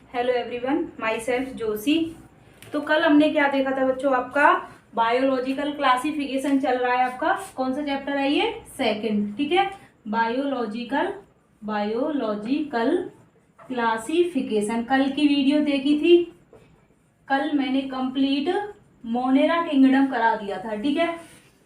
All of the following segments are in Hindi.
Hello everyone, my self Joshi. तो कल हमने क्या देखा था बच्चों? आपका बायोलॉजिकल क्लासिफिकेशन चल रहा है। आपका कौन सा चैप्टर है ये? सेकंड, ठीक है। बायोलॉजिकल क्लासिफिकेशन कल की वीडियो देखी थी। कल मैंने कंप्लीट मोनेरा किंगडम करा दिया था, ठीक है।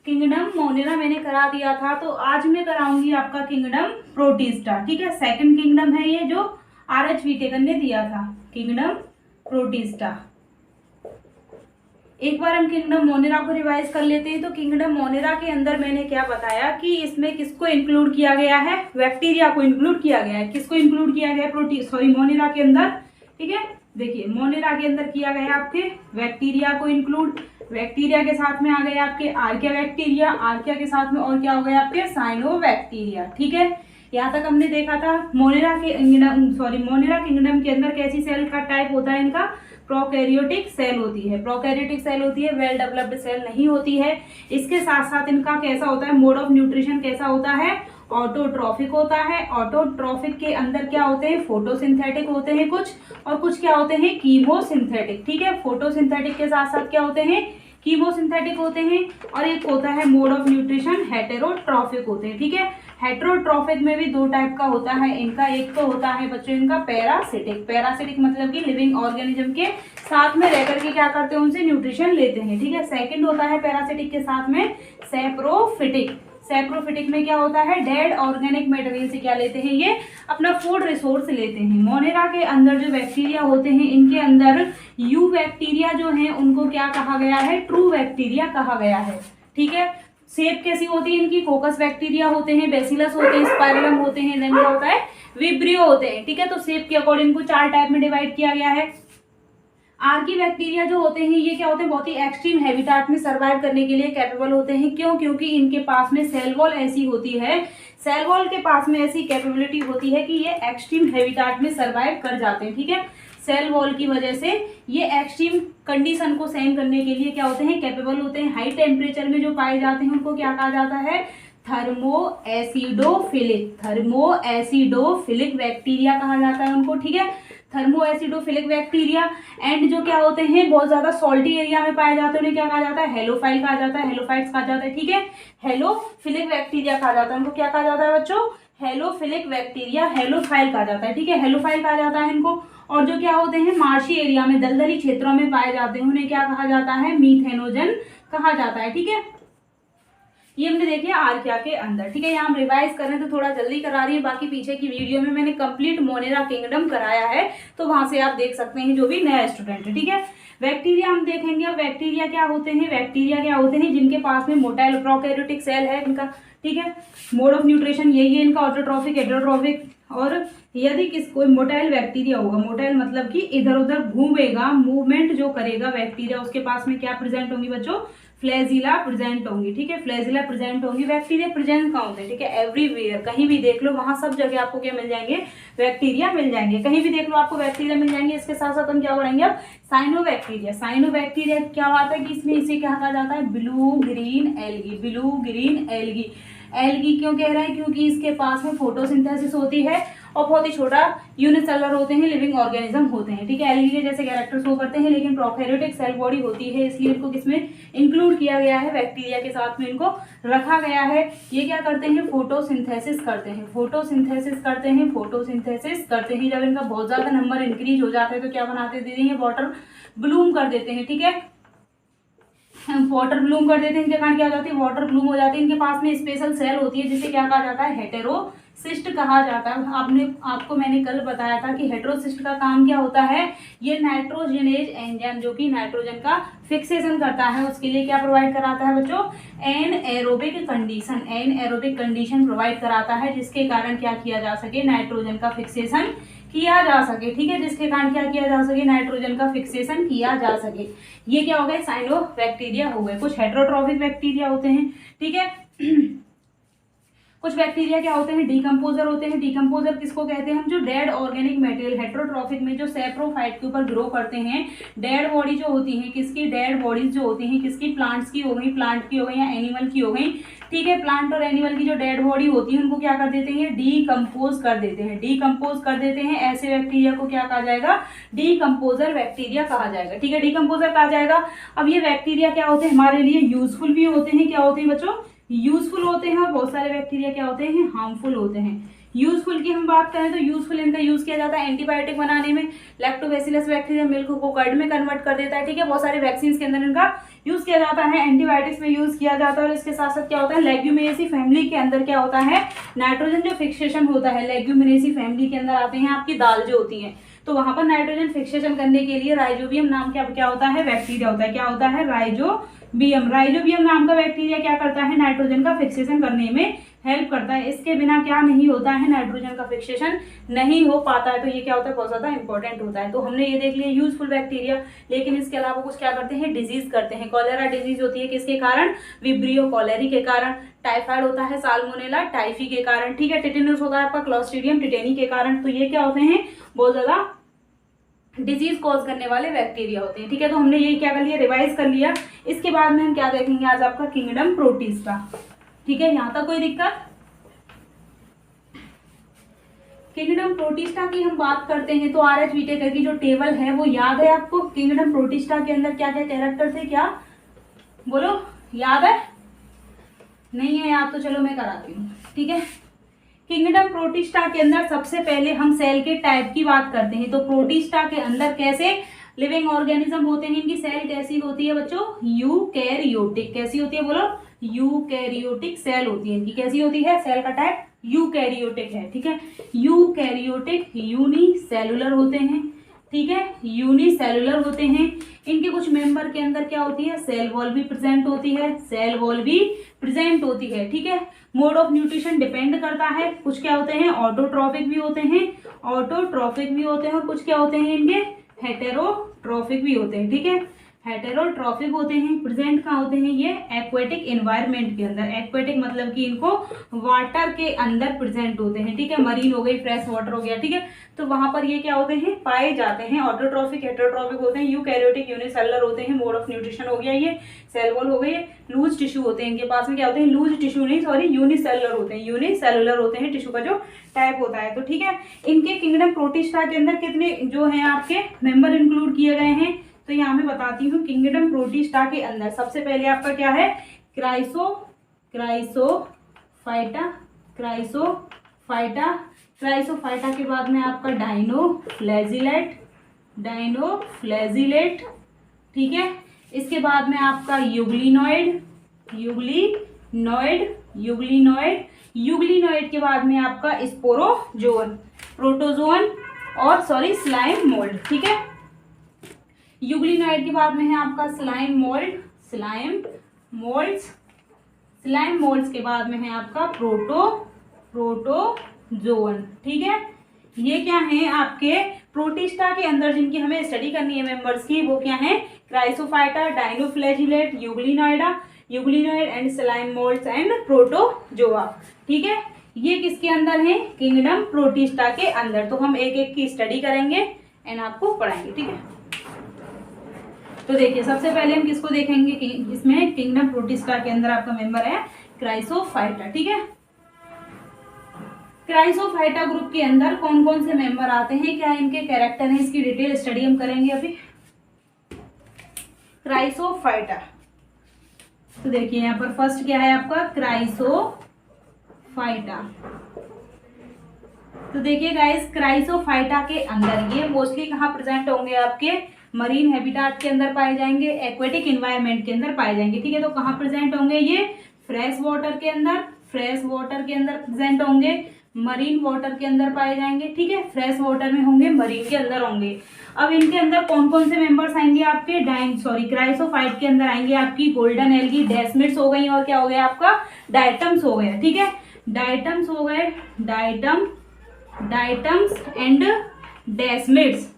किंगडम मोनेरा मैंने करा दिया था, तो आज मैं कराऊंगी आपका किंगडम प्रोटिस्टा, ठीक है। सेकंड किंगडम है ये जो RH विटेकर ने दिया था, किंगडम प्रोटिस्टा। एक बार हम किंगडम मोनेरा को रिवाइज कर लेते हैं। तो किंगडम मोनेरा के अंदर मैंने क्या बताया कि इसमें किसको इंक्लूड किया गया है? बैक्टीरिया को इंक्लूड किया गया है। किसको इंक्लूड किया गया है? मोनेरा के अंदर, ठीक है। देखिए मोनेरा के अंदर किया गया आपके बैक्टीरिया को इंक्लूड। बैक्टीरिया के साथ में आ गए आपके आर्किया बैक्टीरिया, आर्किया के साथ में और क्या हो गया आपके? साइनो बैक्टीरिया, ठीक है। यहाँ तक हमने देखा था। मोनेरा किंगडम के अंदर कैसी सेल का टाइप होता है इनका? प्रोकैरियोटिक सेल होती है। प्रोकैरियोटिक सेल होती है, वेल डेवलप्ड सेल नहीं होती है। इसके साथ साथ इनका कैसा होता है? मोड ऑफ न्यूट्रिशन कैसा होता है? ऑटोट्रॉफिक होता है। ऑटोट्रॉफिक के अंदर क्या होते हैं? फोटोसिंथेटिक होते हैं कुछ, और कुछ क्या होते हैं? कीमोसिंथेटिक, ठीक है। फोटोसिंथेटिक के साथ साथ क्या होते हैं? कीमोसिंथेटिक होते हैं। और एक होता है मोड ऑफ न्यूट्रिशन हेटेरोट्रॉफिक होते हैं, ठीक है। हेटेरोट्रॉफिक में भी दो टाइप का होता है इनका। एक तो होता है बच्चों इनका पैरासिटिक। पैरासिटिक मतलब कि लिविंग ऑर्गेनिज्म के साथ में रहकर के क्या करते हैं? उनसे न्यूट्रिशन लेते हैं, ठीक है। सेकंड होता है पैरासिटिक के साथ में सैप्रोफिटिक। सैप्रोफिटिक में क्या होता है? डेड ऑर्गेनिक मटेरियल से क्या लेते हैं? ये अपना फूड रिसोर्स लेते हैं। मोनेरा के अंदर जो बैक्टीरिया होते हैं, इनके अंदर यू बैक्टीरिया जो है उनको क्या कहा गया है? ट्रू बैक्टीरिया कहा गया है, ठीक है। शेप कैसी होती है इनकी? कोकस बैक्टीरिया होते हैं, बेसिलस होते हैं, स्पाइरलम होते हैं, देन क्या होता है? विब्रियो होते हैं, ठीक है। तो शेप के अकॉर्डिंग को 4 टाइप में डिवाइड किया गया है। आर्की बैक्टीरिया जो होते हैं ये क्या होते हैं? बहुत ही एक्सट्रीम हैबिटाट में सर्वाइव करने के लिए कैपेबल होते हैं। क्यों? क्योंकि इनके पास में सेल वॉल ऐसी होती है, सेल वॉल के पास में ऐसी कैपेबिलिटी होती है कि ये एक्सट्रीम हैबिटाट में सर्वाइव कर जाते हैं, ठीक है। सेल वॉल की वजह से ये एक्सट्रीम कंडीशन को सहन करने के लिए क्या होते हैं? कैपेबल होते हैं। हाई टेम्परेचर में जो पाए जाते हैं उनको क्या कहा जाता है? थर्मोएसिडोफिलिक बैक्टीरिया कहा जाता है उनको, ठीक है। थर्मोएसिडोफिलिक बैक्टीरिया। एंड जो क्या होते हैं? बहुत ज्यादा सॉल्टी एरिया में पाए जाते हैं, उन्हें क्या कहा जाता है? हेलोफाइल कहा जाता है, हेलोफाइट्स कहा जाता है, ठीक है। हेलोफिलिक बैक्टीरिया कहा जाता है उनको। क्या कहा जाता है बच्चों? हेलोफिलिक बैक्टीरिया, हेलोफाइल कहा जाता है, ठीक है। हेलोफाइल कहा जाता है इनको। और जो क्या होते हैं? मार्शी एरिया में, दलदली क्षेत्रों में पाए जाते हैं, उन्हें क्या कहा जाता है? मीथेनोजन कहा जाता है, ठीक है। ये हमने देखिए आर्किया के अंदर, ठीक है। यहाँ हम रिवाइज कर रहे हैं तो थोड़ा जल्दी करा रही है। बाकी पीछे की वीडियो में मैंने कंप्लीट मोनेरा किंगडम कराया है, तो वहां से आप देख सकते हैं जो भी नया स्टूडेंट है, ठीक है। बैक्टीरिया हम देखेंगे। अब बैक्टीरिया क्या होते हैं? बैक्टीरिया क्या होते हैं? जिनके पास में मोटाइल प्रोकैरियोटिक सेल है इनका, ठीक है। मोड ऑफ न्यूट्रिशन यही है इनका, ऑटोट्रॉफिक, हेटेरोट्रॉफिक। और यदि कोई मोटाइल बैक्टीरिया होगा, मोटाइल मतलब कि इधर उधर घूमेगा, मूवमेंट जो करेगा बैक्टीरिया, उसके पास में क्या प्रेजेंट होंगी बच्चों? फ्लैजिला प्रेजेंट होंगी, ठीक है। फ्लैजिला प्रेजेंट होंगी। बैक्टीरिया प्रेजेंट कहाँ होते हैं? ठीक है, एवरीवेयर, कहीं भी देख लो वहां सब जगह आपको क्या मिल जाएंगे? बैक्टीरिया मिल जाएंगे। कहीं भी देख लो आपको बैक्टीरिया मिल जाएंगे। इसके साथ साथ हम क्या करेंगे अब? Cyano bacteria. साइनो बैक्टीरिया क्या बात है कि इसमें इसे क्या कहा जाता है? Blue green algae. Blue green algae. Algae क्यों कह रहे हैं? क्योंकि इसके पास में फोटोसिंथेसिस होती है और बहुत ही छोटा यूनिसेलुलर होते हैं, लिविंग ऑर्गेनिज्म होते हैं, ठीक है। एल्गी के जैसे कैरेक्टर शो करते हैं, लेकिन प्रोकैरियोटिक सेल बॉडी होती है, इसलिए इनको किसमें इंक्लूड किया गया है? बैक्टीरिया के साथ में इनको रखा गया है। ये क्या करते हैं? फोटोसिंथेसिस करते हैं। फोटोसिंथेसिस करते हैं। फोटोसिंथेसिस करते हैं। जब इनका बहुत ज्यादा नंबर इंक्रीज हो जाता है तो क्या बनाते दीदी? ये वाटर ब्लूम कर देते हैं, ठीक है। वाटर ब्लूम कर देते हैं। इनके कारण क्या हो जाती है? वाटर ब्लूम हो जाती है। इनके पास में स्पेशल सेल होती है जिसे क्या कहा जाता है? हेटेरोसिस्ट कहा जाता है। आपको मैंने कल बताया था कि हेटेरोसिस्ट का काम क्या होता है? ये नाइट्रोजनेज एंजाइम जो कि नाइट्रोजन का फिक्सेशन करता है, उसके लिए क्या प्रोवाइड कराता है बच्चों? एनएरोबिक कंडीशन प्रोवाइड कराता है, जिसके कारण क्या किया जा सके? नाइट्रोजन का फिक्सेशन किया जा सके, ठीक है। जिसके कारण क्या किया जा सके? नाइट्रोजन का फिक्सेशन किया जा सके। ये क्या हो गए? साइनो बैक्टीरिया हो गए। कुछ हेटेरोट्रॉफिक बैक्टीरिया होते हैं, ठीक है। कुछ बैक्टीरिया क्या होते हैं, डीकम्पोजर होते हैं। डीकम्पोजर किसको कहते हैं हम, जो डेड ऑर्गेनिक मटेरियल हेट्रोट्रॉफिक में जो सैप्रोफाइट के ऊपर ग्रो करते हैं, डेड बॉडी जो होती है किसकी, डेड बॉडीज जो होती हैं किसकी, प्लांट्स की हो गई, प्लांट की हो गई या एनिमल की हो गई, ठीक है। प्लांट और एनिमल की जो डेड बॉडी होती है उनको क्या कर देते हैं, डीकम्पोज कर देते हैं, डीकम्पोज कर देते हैं। ऐसे बैक्टीरिया को क्या कहा जाएगा, डीकम्पोजर बैक्टीरिया कहा जाएगा, ठीक है, डीकम्पोजर कहा जाएगा। अब ये बैक्टीरिया क्या होते हैं, हमारे लिए यूजफुल भी होते हैं, क्या होते हैं बच्चों, यूजफुल होते हैं, और बहुत सारे बैक्टीरिया क्या होते हैं, हार्मफुल होते हैं। यूजफुल की हम बात करें तो यूजफुल इनका यूज किया जाता है एंटीबायोटिक बनाने में। लैक्टोबैसिलस बैक्टीरिया मिल्क को कर्ड में कन्वर्ट कर देता है, ठीक है। बहुत सारे वैक्सीन के अंदर इनका यूज किया जाता है, एंटीबायोटिक्स में यूज किया जाता है। और इसके साथ साथ क्या होता है, लेग्यूमिनेसी फैमिली के अंदर क्या होता है, नाइट्रोजन जो फिक्सेशन होता है, लेग्यूमिनेसी फैमिली के अंदर आते हैं आपकी दाल जो होती है, तो वहां पर नाइट्रोजन फिक्सेशन करने के लिए राइजोबियम नाम क्या होता है, बैक्टीरिया होता है, क्या होता है, राइजोबियम। राइजोबियम नाम का बैक्टीरिया क्या करता है, नाइट्रोजन का फिक्सेशन करने में हेल्प करता है। इसके बिना क्या नहीं होता है, नाइट्रोजन का फिक्सेशन नहीं हो पाता है। तो ये क्या होता है, बहुत ज्यादा इंपॉर्टेंट होता है। तो हमने ये देख लिया यूजफुल बैक्टीरिया, लेकिन इसके अलावा कुछ क्या करते हैं, डिजीज करते हैं। कॉलेरा डिजीज होती है किसके कारण, विब्रियो कॉलेरी के कारण। टाइफाइड होता है साल्मोनेला टाइफी के कारण, ठीक है। टिटेनस होता है आपका क्लॉस्ट्रीडियम टिटेनी के कारण। तो ये क्या होते हैं, बहुत ज्यादा डिजीज कॉज करने वाले बैक्टीरिया होते हैं, ठीक है। तो हमने ये क्या कर लिया, रिवाइज कर लिया। इसके बाद में हम क्या देखेंगे आज आपका किंगडम प्रोटिस्टा, ठीक है। यहां तक कोई दिक्कत, किंगडम प्रोटिस्टा की हम बात करते हैं तो RH व्हिटेकर की जो टेबल है वो याद है आपको। किंगडम प्रोटिस्टा के अंदर क्या क्या कैरेक्टर थे, क्या बोलो, याद है, नहीं है याद तो चलो मैं कराती हूँ, ठीक है। किंगडम प्रोटिस्टा के अंदर सबसे पहले हम सेल के टाइप की बात करते हैं। तो प्रोटिस्टा के अंदर कैसे लिविंग ऑर्गेनिज्म होते हैं, इनकी सेल कैसी होती है बच्चों, यूकैरियोटिक। कैसी होती है बोलो, यूकैरियोटिक सेल होती है इनकी। कैसी होती है, सेल का टाइप यूकैरियोटिक है, ठीक है। यूकैरियोटिक यूनिसेलुलर होते हैं, ठीक है, यूनिसेलुलर होते हैं। इनके कुछ मेंबर के अंदर क्या होती है, सेल वॉल भी प्रेजेंट होती है, सेल वॉल भी प्रेजेंट होती है, ठीक है। मोड ऑफ न्यूट्रिशन डिपेंड करता है। कुछ क्या होते हैं, ऑटोट्रॉफिक भी होते हैं, ऑटोट्रॉफिक भी होते हैं, और कुछ क्या होते हैं इनके, हेटेरोट्रॉफिक भी होते हैं, ठीक है। हेटेरोट्रॉफिक होते हैं, प्रेजेंट कहाँ होते हैं ये, एक्वेटिक एनवायरनमेंट के अंदर। एक्वेटिक मतलब कि इनको वाटर के अंदर प्रेजेंट होते हैं, ठीक है। मरीन हो गई, फ्रेश वाटर हो गया, ठीक है। तो वहां पर ये क्या होते हैं, पाए जाते हैं। ऑटोट्रॉफिक हेटेरोट्रॉफिक होते हैं, यूकैरियोटिक यूनिसेलुलर होते हैं। मोड ऑफ न्यूट्रिशन हो गया ये, सेल वॉल हो गई, लूज टिश्यू होते हैं इनके पास में। क्या होते हैं, लूज टिश्यू नहीं, सॉरी, यूनिसेलुलर होते हैं, यूनिसेलुलर होते हैं टिश्यू का जो टाइप होता है। तो ठीक है, इनके किंगडम प्रोटिस्टा के अंदर कितने जो है आपके मेंबर इंक्लूड किए गए हैं, तो यहाँ मैं बताती हूँ। किंगडम प्रोटिस्टा के अंदर सबसे पहले आपका क्या है, क्राइसोफाइटा, क्राइसोफाइटा के बाद में आपका डाइनोफ्लैजिलेट, ठीक है। इसके बाद में आपका यूग्लिनॉइड के बाद में आपका स्पोरोजोन, प्रोटोजोन और स्लाइम मोल्ड, ठीक है। यूग्लिनॉइड के बाद में है आपका स्लाइम मोल्ड्स के बाद में है आपका प्रोटोजोन, ठीक है। ये क्या है आपके प्रोटिस्टा के अंदर जिनकी हमें स्टडी करनी है मेंबर्स की, वो क्या है, chrysophyta, dinoflagellate, euglenoid and slime moulds and protozoa, ठीक है। ये किसके अंदर है, किंगडम प्रोटिस्टा के अंदर। तो हम एक एक की स्टडी करेंगे एंड आपको पढ़ाएंगे, ठीक है। तो देखिए सबसे पहले हम किसको देखेंगे, इसमें किंगडम प्रोटिस्टा के अंदर आपका मेंबर है क्राइसोफाइटा, ठीक है। क्राइसोफाइटा ग्रुप के अंदर कौन कौन से मेंबर आते हैं, क्या इनके कैरेक्टर हैं, इसकी डिटेल स्टडी हम करेंगे अभी। क्राइसोफाइटा, तो देखिए यहाँ पर फर्स्ट क्या है आपका क्राइसोफाइटा। तो देखिए गाइस, क्राइसोफाइटा के अंदर ये मोस्टली कहाँ प्रेजेंट होंगे, आपके मरीन हैबिटाट के अंदर पाए जाएंगे, एक्वेटिक एनवायरनमेंट के अंदर पाए जाएंगे, ठीक है। तो कहाँ प्रेजेंट होंगे ये, फ्रेश वाटर के अंदर प्रेजेंट होंगे, मरीन वाटर के अंदर पाए जाएंगे, ठीक है। फ्रेश वाटर में होंगे, मरीन के अंदर होंगे। अब इनके अंदर कौन कौन से मेंबर्स आएंगे आपके, क्राइसोफाइट के अंदर आएंगे आपकी गोल्डन एल्गी, डेस्मिड्स हो गई, और क्या हो गया आपका डायटम्स हो गया, ठीक है। डायटम्स हो गए, diatoms and desmids.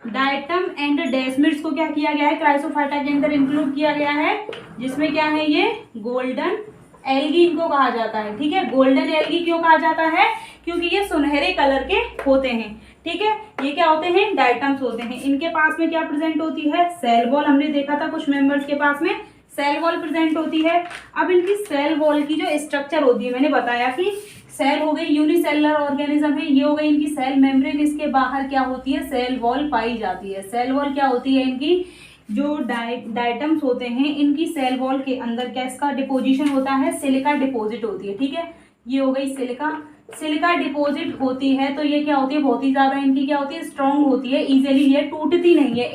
Diatom and desmids को क्या किया गया है, क्राइसोफाइटा के अंदर इंक्लूड किया गया है, जिसमें क्या है ये गोल्डन एल्गी इनको कहा जाता है, ठीक है। गोल्डन एल्गी क्यों कहा जाता है? क्योंकि ये सुनहरे कलर के होते हैं, ठीक है। ये क्या होते हैं? डाइटम्स होते हैं। इनके पास में क्या प्रेजेंट होती है? Cell wall. हमने देखा था कुछ मेंबर्स के पास में सेल वॉल प्रेजेंट होती है। अब इनकी सेल वॉल की जो स्ट्रक्चर होती है, मैंने बताया कि सेल हो गई यूनिसेलुलर ऑर्गेनिज्म है, ये हो गई इनकी सेल मेम्ब्रेन। इसके बाहर क्या होती है? सेल वॉल पाई जाती है। सेल वॉल क्या होती है? इनकी जो डाइटम्स होते हैं, इनकी सेल वॉल के अंदर क्या इसका डिपोजिशन होता है? सिलिका डिपोजिट होती है, ठीक है। ये हो गई सिलिका। सिलिका डिपोजिट होती है तो ये क्या होती है? बहुत ही ज्यादा इनकी क्या होती है? स्ट्रॉन्ग होती है, इजिली ये टूटती नहीं है,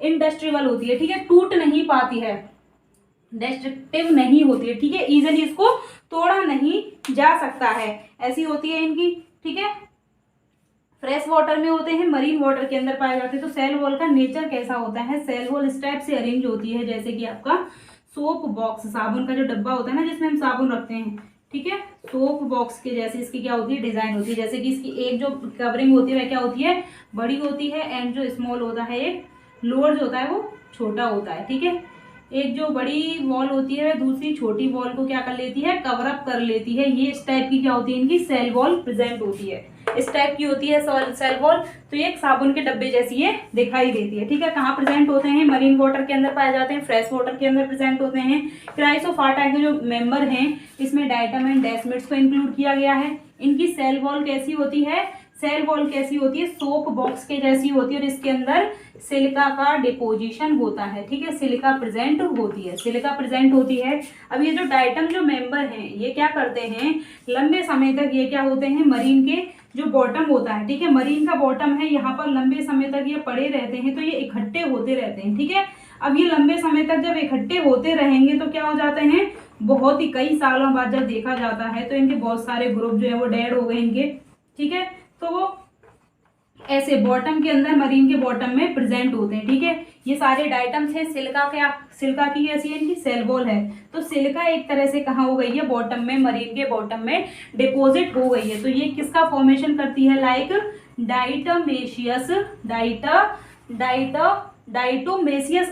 इंडस्ट्रियल होती है, ठीक है। टूट नहीं पाती है, डिस्ट्रक्टिव नहीं होती है, ठीक है। इजिली इसको तोड़ा नहीं जा सकता है, ऐसी होती है इनकी, ठीक है। फ्रेश वाटर में होते हैं, मरीन वाटर के अंदर पाए जाते हैं। तो सेल वॉल का नेचर कैसा होता है? सेल वॉल इस टाइप से अरेंज होती है जैसे कि आपका सोप बॉक्स, साबुन का जो डब्बा होता है ना जिसमें हम साबुन रखते हैं, ठीक है। सोप बॉक्स के जैसे इसकी क्या होती है? डिजाइन होती है। जैसे कि इसकी एक जो कवरिंग होती है वह क्या होती है? बड़ी होती है, एंड जो स्मॉल होता है एक लोअर जो होता है वो छोटा होता है, ठीक है। एक जो बड़ी वॉल होती है दूसरी छोटी वॉल को क्या कर लेती है? कवर अप कर लेती है। ये इस टाइप की क्या होती है? इनकी सेल वॉल प्रेजेंट होती है, इस टाइप की होती है सेल वॉल। तो ये एक साबुन के डब्बे जैसी ये दिखाई देती है, ठीक है। कहाँ प्रेजेंट होते हैं? मरीन वाटर के अंदर पाए जाते हैं, फ्रेश वाटर के अंदर प्रेजेंट होते हैं। क्राइसोफाटा के जो मेंबर हैं इसमें डाइटम एंड डेस्मिड्स को इंक्लूड किया गया है। इनकी सेल वॉल कैसी होती है? सेल वॉल कैसी होती है? सोप बॉक्स के जैसी होती है, और इसके अंदर सिलिका का डिपोजिशन होता है, ठीक है। सिलिका प्रेजेंट होती है, सिलिका प्रेजेंट होती है। अब ये जो डाइटम जो मेंबर हैं ये क्या करते हैं? लंबे समय तक ये क्या होते हैं? मरीन के जो बॉटम होता है, ठीक है, मरीन का बॉटम है, यहाँ पर लंबे समय तक ये पड़े रहते हैं, तो ये इकट्ठे होते रहते हैं, ठीक है। अब ये लंबे समय तक जब इकट्ठे होते रहेंगे तो क्या हो जाते हैं? बहुत ही कई सालों बाद जब देखा जाता है तो इनके बहुत सारे ग्रुप जो है वो डेड हो गए इनके, ठीक है। तो वो ऐसे बॉटम के अंदर मरीन के बॉटम में प्रेजेंट होते हैं, ठीक है। ये सारे डाइटम्स हैं। सिलिका की कैसी है? इनकी सेल वॉल है। तो सिलिका एक तरह से कहाँ हो गई है? बॉटम में, मरीन के बॉटम में डिपोजिट हो गई है। तो ये किसका फॉर्मेशन करती है? लाइक डाइटोमेशियस डाइटोमेशियस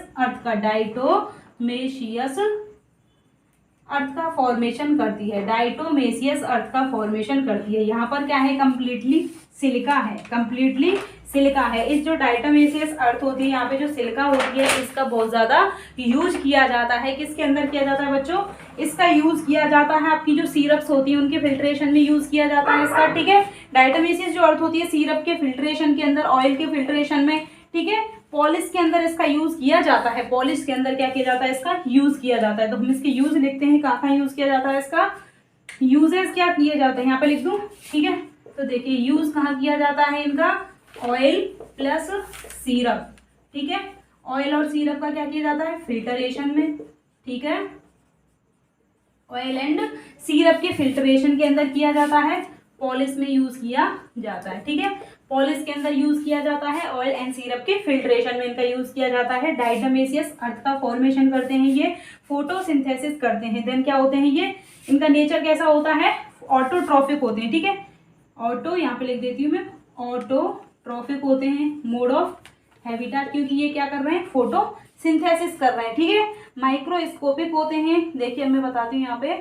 अर्थ का फॉर्मेशन करती है, डाइटोमेशियस अर्थ का फॉर्मेशन करती है। यहाँ पर क्या है? कंप्लीटली सिलिका है, कंप्लीटली सिलिका है। इस जो डाइटोमेशियस अर्थ होती है, यहाँ पे जो सिलिका होती है, इसका बहुत ज्यादा यूज किया जाता है। किसके अंदर किया जाता है बच्चों? इसका यूज किया जाता है आपकी जो सिरप्स होती है उनके फिल्ट्रेशन में यूज किया जाता है इसका, ठीक है। डाइटोमेशियस जो अर्थ होती है सिरप के फिल्ट्रेशन के अंदर, ऑयल के फिल्ट्रेशन में, ठीक है। पॉलिश के अंदर इसका यूज किया जाता है, पॉलिश के अंदर क्या किया जाता है? इसका यूज किया जाता है। तो हम इसके यूज लिखते हैं, कहाँ यूज किया जाता है इसका? यूजेस क्या किए जाते हैं यहाँ पे लिख दूं, ठीक है। तो देखिए यूज कहाँ किया जाता है इनका? ऑयल प्लस सीरप, ठीक है। ऑयल और सीरप का क्या किया जाता है? फिल्टरेशन में, ठीक है। ऑयल एंड सीरप के फिल्टरेशन के अंदर किया जाता है, पॉलिश में यूज किया जाता है, ठीक है। पॉलिश के अंदर यूज किया जाता है, ऑयल एंड सीरप के फिल्ट्रेशन में इनका यूज किया जाता है। डाइटोमेशियस अर्थ का फॉर्मेशन करते हैं ये, फोटोसिंथेसिस करते हैं। देन क्या होते हैं ये? इनका नेचर कैसा होता है? ऑटोट्रॉफिक होते हैं, ठीक है। ऑटो यहाँ पे लिख देती हूँ मैं, ऑटोट्रॉफिक होते हैं। मोड ऑफ हैबिटेट, क्योंकि ये क्या कर रहे हैं? फोटोसिंथेसिस कर रहे हैं, ठीक है। माइक्रोस्कोपिक होते हैं। देखिए मैं बताती हूँ यहाँ पे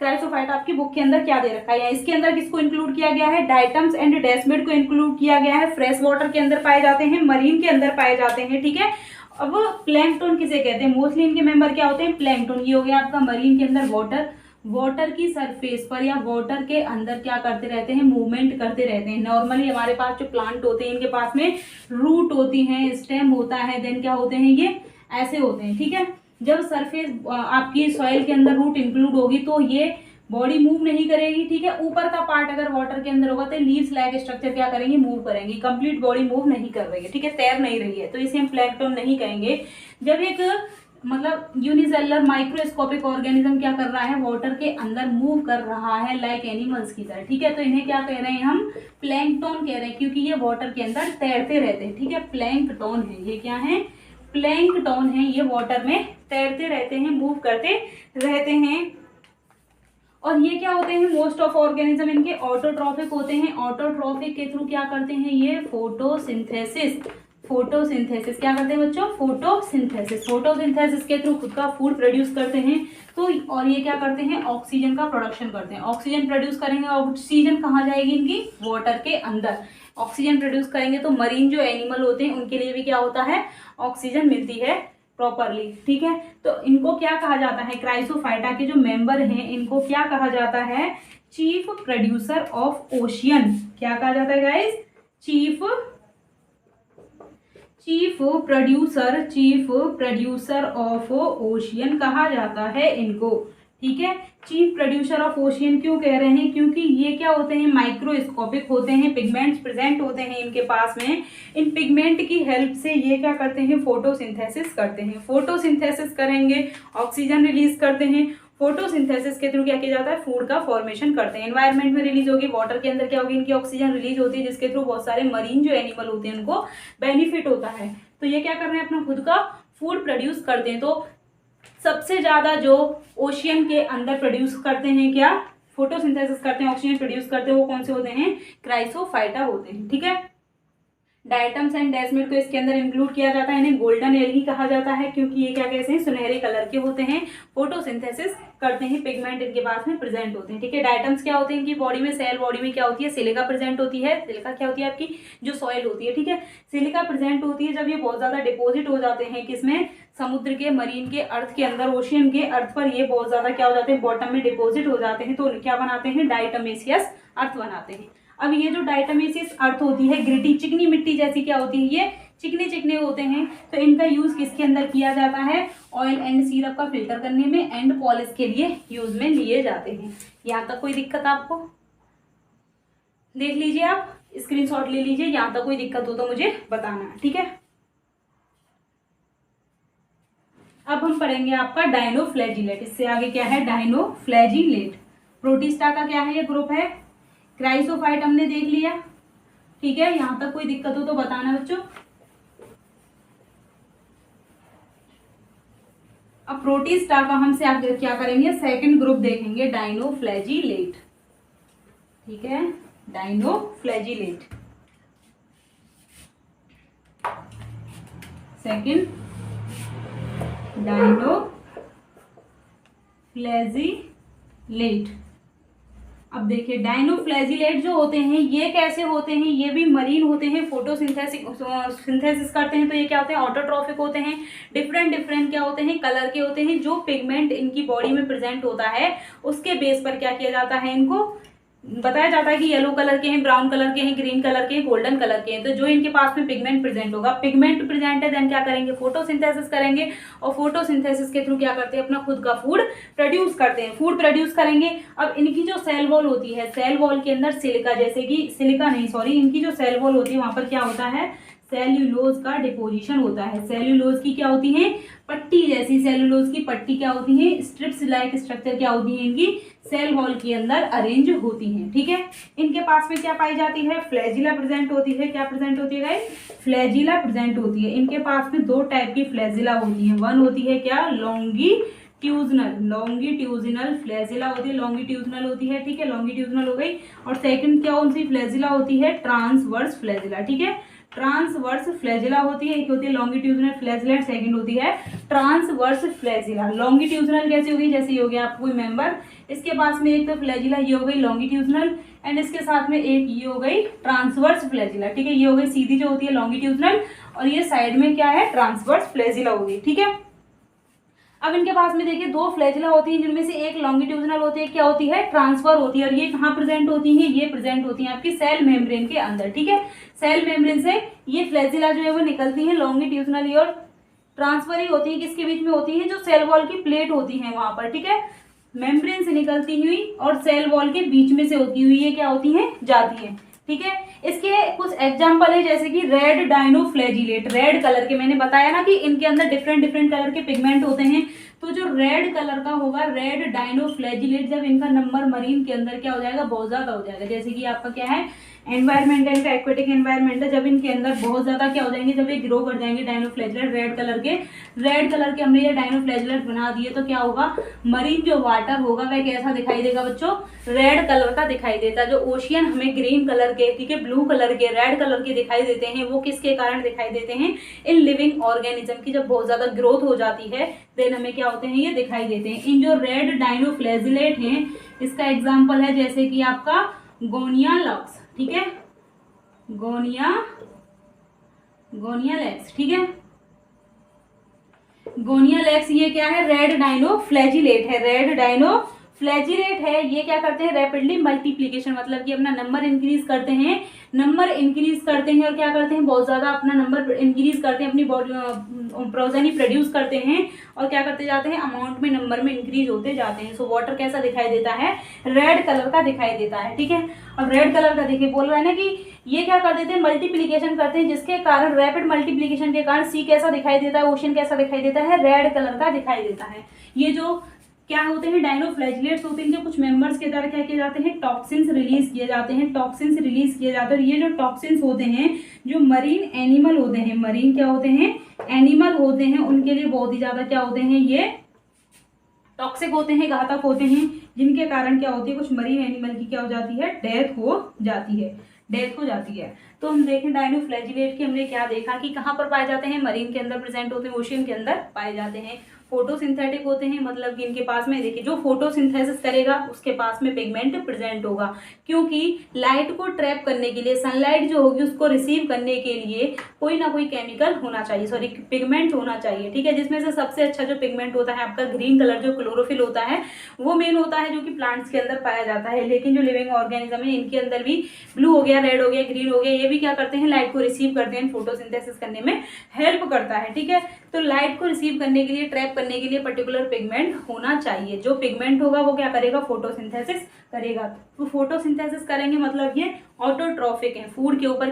क्राइसोफाइटा आपकी बुक के अंदर क्या दे रखा है। इसके अंदर किसको इंक्लूड किया गया है? डाइटम्स एंड डेस्मिड को इंक्लूड किया गया है। फ्रेश वाटर के अंदर पाए जाते हैं, मरीन के अंदर पाए जाते हैं, ठीक है। अब प्लैंकटन किसे कहते हैं? मोस्टली इनके मेंबर क्या होते हैं? प्लैंकटन। ये हो गया आपका मरीन के अंदर वाटर की सरफेस पर या वाटर के अंदर क्या करते रहते हैं? मूवमेंट करते रहते हैं। नॉर्मली हमारे पास जो प्लांट होते हैं इनके पास में रूट होती है, स्टेम होता है, देन क्या होते हैं? ये ऐसे होते हैं, ठीक है। जब सरफेस आपकी सॉइल के अंदर रूट इंक्लूड होगी तो ये बॉडी मूव नहीं करेगी, ठीक है। ऊपर का पार्ट अगर वाटर के अंदर होगा तो लीव्स लाइक स्ट्रक्चर क्या करेंगे? मूव करेंगी। कंप्लीट बॉडी मूव नहीं कर रही है, ठीक है, तैर नहीं रही है, तो इसे हम प्लैंकटन नहीं कहेंगे। जब एक मतलब यूनिसेलुलर माइक्रोस्कोपिक ऑर्गेनिज्म क्या कर रहा है? वाटर के अंदर मूव कर रहा है लाइक एनिमल्स की तरह, ठीक है, तो इन्हें क्या कह रहे हैं हम? प्लैंकटन कह रहे हैं, क्योंकि ये वाटर के अंदर तैरते रहते हैं, ठीक है। प्लैंकटन है, ये क्या है? प्लैंकटन है। ये वाटर में तैरते रहते हैं, मूव करते रहते हैं। और ये क्या होते हैं? मोस्ट ऑफ ऑर्गेनिज्म इनके ऑटोट्रॉफिक होते हैं। ऑटोट्रॉफिक के थ्रू क्या करते हैं? ये फोटोसिंथेसिस फोटोसिंथेसिस क्या करते हैं बच्चों? फोटोसिंथेसिस। फोटोसिंथेसिस के थ्रू खुद का फूड प्रोड्यूस करते हैं। तो और ये क्या करते हैं? ऑक्सीजन का प्रोडक्शन करते हैं। ऑक्सीजन प्रोड्यूस करेंगे, ऑक्सीजन कहाँ जाएगी इनकी? वाटर के अंदर। ऑक्सीजन प्रोड्यूस करेंगे तो मरीन जो एनिमल होते हैं उनके लिए भी क्या होता है? ऑक्सीजन मिलती है प्रॉपरली, ठीक है। तो इनको क्या कहा जाता है? क्राइसोफाइटा के जो मेंबर हैं इनको क्या कहा जाता है? Chief producer of ocean. क्या कहा जाता है guys? Chief producer of ocean कहा जाता है इनको, ठीक है। चीफ प्रोड्यूसर ऑफ ओशियन क्यों कह रहे हैं? क्योंकि ये क्या होते हैं? माइक्रोस्कोपिक होते हैं, पिगमेंट्स प्रेजेंट होते हैं इनके पास में। इन पिगमेंट की हेल्प से ये क्या करते हैं? फोटोसिंथेसिस करते हैं। फोटोसिंथेसिस करेंगे, ऑक्सीजन रिलीज करते हैं। फोटोसिंथेसिस के थ्रू क्या किया जाता है? फूड का फॉर्मेशन करते हैं। एनवायरनमेंट में रिलीज होगी, वाटर के अंदर क्या होगी? इनकी ऑक्सीजन रिलीज होती है, जिसके थ्रू बहुत सारे मरीन जो एनिमल होते हैं उनको बेनिफिट होता है। तो ये क्या कर रहे हैं? अपना खुद का फूड प्रोड्यूस करते हैं। तो सबसे ज्यादा जो ओशियन के अंदर प्रोड्यूस करते हैं, क्या फोटोसिंथेसिस करते हैं, ऑक्सीजन प्रोड्यूस करते हैं, वो कौन से होते हैं? क्राइसोफाइटा होते हैं, ठीक है। डायटम्स एंड डेस्मिड को इसके अंदर इंक्लूड किया जाता है। इन्हें गोल्डन एल्गी कहा जाता है क्योंकि ये क्या कहते हैं? सुनहरे कलर के होते हैं। फोटोसिंथेसिस करते हैं, पिगमेंट इनके पास में प्रेजेंट होते हैं, ठीक है। डायटम्स क्या होते हैं? इनकी बॉडी में, सेल बॉडी में क्या होती है? सिलिका प्रेजेंट होती है। सिलिका क्या होती है? आपकी जो सॉइल होती है, ठीक है। सिलिका प्रेजेंट होती है। जब ये बहुत ज्यादा डिपोजिट हो जाते हैं किसमें? समुद्र के, मरीन के, अर्थ के अंदर, ओशियन के अर्थ पर ये बहुत ज्यादा क्या हो जाते हैं? बॉटम में डिपोजिट हो जाते हैं। तो क्या बनाते हैं? डायटमेशियस अर्थ बनाते हैं। अब ये जो डायटमेशियस अर्थ होती है, ग्रिटी चिकनी मिट्टी जैसी क्या होती है? ये चिकने चिकने होते हैं। तो इनका यूज किसके अंदर किया जाता है? ऑयल एंड सिरप का फिल्टर करने में, एंड पॉलिश के लिए यूज में लिए जाते हैं। यहाँ तक कोई दिक्कत आपको? देख लीजिए, आप स्क्रीनशॉट ले लीजिए। यहाँ तक कोई दिक्कत हो तो मुझे बताना, ठीक है। अब हम पढ़ेंगे आपका डायनोफ्लैजिलेट। इससे आगे क्या है? डायनोफ्लैजिलेट। प्रोटिस्टा का क्या है? ये ग्रुप है। क्राइसोफाइट हमने देख लिया, ठीक है। यहां तक कोई दिक्कत हो तो बताना बच्चों। अब प्रोटिस्टा का हमसे आगे क्या करेंगे? सेकंड ग्रुप देखेंगे, डायनोफ्लैजिलेट, ठीक है। Dinoflagellate second, dinoflagellate. अब देखिए, डायनोफ्लैजिलेट जो होते हैं ये कैसे होते हैं? ये भी मरीन होते हैं, सिंथेसिस करते हैं। तो ये क्या होते हैं? ऑटोट्रॉफिक होते हैं। डिफरेंट क्या होते हैं? कलर के होते हैं। जो पिगमेंट इनकी बॉडी में प्रेजेंट होता है उसके बेस पर क्या किया जाता है? इनको बताया जाता है कि येलो कलर के हैं, ब्राउन कलर के हैं, ग्रीन कलर के हैं, गोल्डन कलर के हैं। तो जो इनके पास में पिगमेंट प्रेजेंट होगा, पिगमेंट प्रेजेंट है, देन क्या करेंगे? फोटोसिंथेसिस करेंगे। और फोटोसिंथेसिस के थ्रू क्या करते हैं? अपना खुद का फूड प्रोड्यूस करते हैं। फूड प्रोड्यूस करेंगे। अब इनकी जो सेल वॉल होती है, सेल वॉल के अंदर सिलिका, जैसे कि इनकी जो सेल वॉल होती है वहां पर क्या होता है? सेल्यूलोज का डिपोजिशन होता है। सेल्यूलोज की क्या होती है? पट्टी जैसी। सेल्यूलोज की पट्टी क्या होती है? स्ट्रिप्स लाइक स्ट्रक्चर क्या होती है? इनकी सेल वॉल के अंदर अरेंज होती हैं, ठीक है। इनके पास में क्या पाई जाती है? फ्लैजिला प्रेजेंट होती है। क्या प्रेजेंट होती है गाइस? फ्लैजिला प्रेजेंट होती है। इनके पास में दो टाइप की फ्लैजिला होती है। वन होती है क्या? लॉन्गिट्यूजनल फ्लैजिला होती है, लॉन्गिट्यूजनल होती है, ठीक है। लॉन्गिट्यूजनल हो गई। और सेकंड क्या कौन सी फ्लैजिला होती है? ट्रांसवर्स फ्लैजिला, ठीक है। ट्रांसवर्स फ्लैजिला होती है। एक होती है लॉन्गिट्यूजनल फ्लैजिला, सेकंड होती है ट्रांसवर्स फ्लैजिला। लॉन्गिट्यूजनल कैसी होगी? जैसे ये हो गया आपको मेंबर, इसके पास में एक तो फ्लैजिला ये हो गई लॉन्गिट्यूजनल, एंड इसके साथ में एक ये हो गई ट्रांसवर्स फ्लैजिला, ठीक है। ये हो गई सीधी जो होती है लॉन्गिट्यूजनल, और ये साइड में क्या है? ट्रांसवर्स फ्लैजिला होगी, ठीक है। अब इनके पास में देखिए दो फ्लैजिला होती हैं, जिनमें से एक लॉन्गिट्यूजनल होती है, क्या होती है? ट्रांसफर होती है। और ये कहाँ प्रेजेंट होती हैं? ये प्रेजेंट होती हैं आपकी सेल मेम्ब्रेन के अंदर, ठीक है। सेल मेम्ब्रेन से ये फ्लैजिला जो है वो निकलती है लॉन्गिट्यूजनली, और ट्रांसफर ही होती है। किसके बीच में होती है? जो सेल वॉल की प्लेट होती है वहां पर, ठीक है। मेम्ब्रेन से निकलती हुई और सेल वॉल के बीच में से होती हुई ये क्या होती है? जाती है, ठीक है। इसके कुछ एग्जाम्पल है, जैसे कि रेड डायनोफ्लैजिलेट। रेड कलर के, मैंने बताया ना कि इनके अंदर डिफरेंट कलर के पिगमेंट होते हैं। तो जो रेड कलर का होगा रेड डायनोफ्लैजिलेट, जब इनका नंबर मरीन के अंदर क्या हो जाएगा, बहुत ज्यादा हो जाएगा। जैसे कि आपका क्या है एनवायरमेंट है, इनका एक्वेटिक एनवायरमेंट है, जब इनके अंदर बहुत ज्यादा क्या हो जाएंगे, जब ये ग्रो कर जाएंगे डायनोफ्लैजिलेट रेड कलर के हमने ये डायनोफ्लैजिलेट बना दिए, तो क्या होगा, मरीन जो वाटर होगा वह कैसा दिखाई देगा बच्चों, रेड कलर का दिखाई देता है। जो ओशियन हमें ग्रीन कलर के, ठीक है, ब्लू कलर के, रेड कलर के दिखाई देते हैं, वो किसके कारण दिखाई देते हैं, इन लिविंग ऑर्गेनिज्म की जब बहुत ज्यादा ग्रोथ हो जाती है देन हमें क्या होते हैं, ये दिखाई देते हैं। इन जो रेड डायनोफ्लैजिलेट हैं, इसका एग्जाम्पल है जैसे कि आपका गोनिया लक्स, ठीक है, गोनिया लेक्स, ठीक है, गोनिया लेक्स ये क्या है, रेड डायनोफ्लैजिलेट है, रेड डायनोफ्लैजिलेट है। ये क्या करते हैं, रैपिडली मल्टीप्लीकेशन, मतलब कि अपना नंबर इंक्रीज करते हैं और क्या करते हैं, बहुत ज्यादा अपना नंबर इंक्रीज करते हैं, अपनी बॉडी प्रोजेनी प्रोड्यूस करते हैं और क्या करते जाते हैं, अमाउंट में नंबर में इंक्रीज होते जाते हैं। सो वाटर कैसा दिखाई देता है, रेड कलर का दिखाई देता है, ठीक है। अब रेड कलर का देखिए बोल रहा है ना कि ये क्या कर देते हैं, मल्टीप्लीकेशन करते हैं, जिसके कारण रैपिड मल्टीप्लीकेशन के कारण सी कैसा दिखाई देता है, ओशन कैसा दिखाई देता है, रेड कलर का दिखाई देता है। ये जो क्या होते हैं, डायनोफ्लैजिलेट्स होते हैं, इनके कुछ मेंबर्स के द्वारा क्या किए जाते हैं, टॉक्सिन्स रिलीज किए जाते हैं, और ये जो टॉक्सिन्स होते हैं, जो मरीन एनिमल होते हैं, मरीन क्या होते हैं, एनिमल होते हैं, उनके लिए बहुत ही ज्यादा क्या होते हैं, ये टॉक्सिक होते हैं, घातक होते हैं, जिनके कारण क्या होती है, कुछ मरीन एनिमल की क्या हो जाती है, डेथ हो जाती है। तो हम देखें डायनोफ्लैजिलेट की हमने क्या देखा कि कहाँ पर पाए जाते हैं, मरीन के अंदर प्रेजेंट होते हैं, ओशियन के अंदर पाए जाते हैं। फोटोसिंथेटिक होते हैं, मतलब कि इनके पास में देखिए जो फोटोसिंथेसिस करेगा उसके पास में पिगमेंट प्रेजेंट होगा, क्योंकि लाइट को ट्रैप करने के लिए, सनलाइट जो होगी उसको रिसीव करने के लिए कोई ना कोई केमिकल होना चाहिए, सॉरी पिगमेंट होना चाहिए, ठीक है। जिसमें से सबसे अच्छा जो पिगमेंट होता है आपका ग्रीन कलर, जो क्लोरोफिल होता है वो मेन होता है, जो कि प्लांट्स के अंदर पाया जाता है। लेकिन जो लिविंग ऑर्गेनिज्म है इनके अंदर भी ब्लू हो गया, रेड हो गया, ग्रीन हो गया, ये भी क्या करते हैं, लाइट को रिसीव करते हैं, फोटोसिंथेसिस करने में हेल्प करता है, ठीक है। तो लाइट को रिसीव करने के लिए, ट्रैप करने के लिए पर्टिकुलर पिगमेंट होना चाहिए। जो पिगमेंट होगा वो क्या करेगा, फोटोसिंथेसिस करेगा। तो फोटोसिंथेसिस करेंगे मतलब ये ऑटोट्रॉफिक है, फूड के ऊपर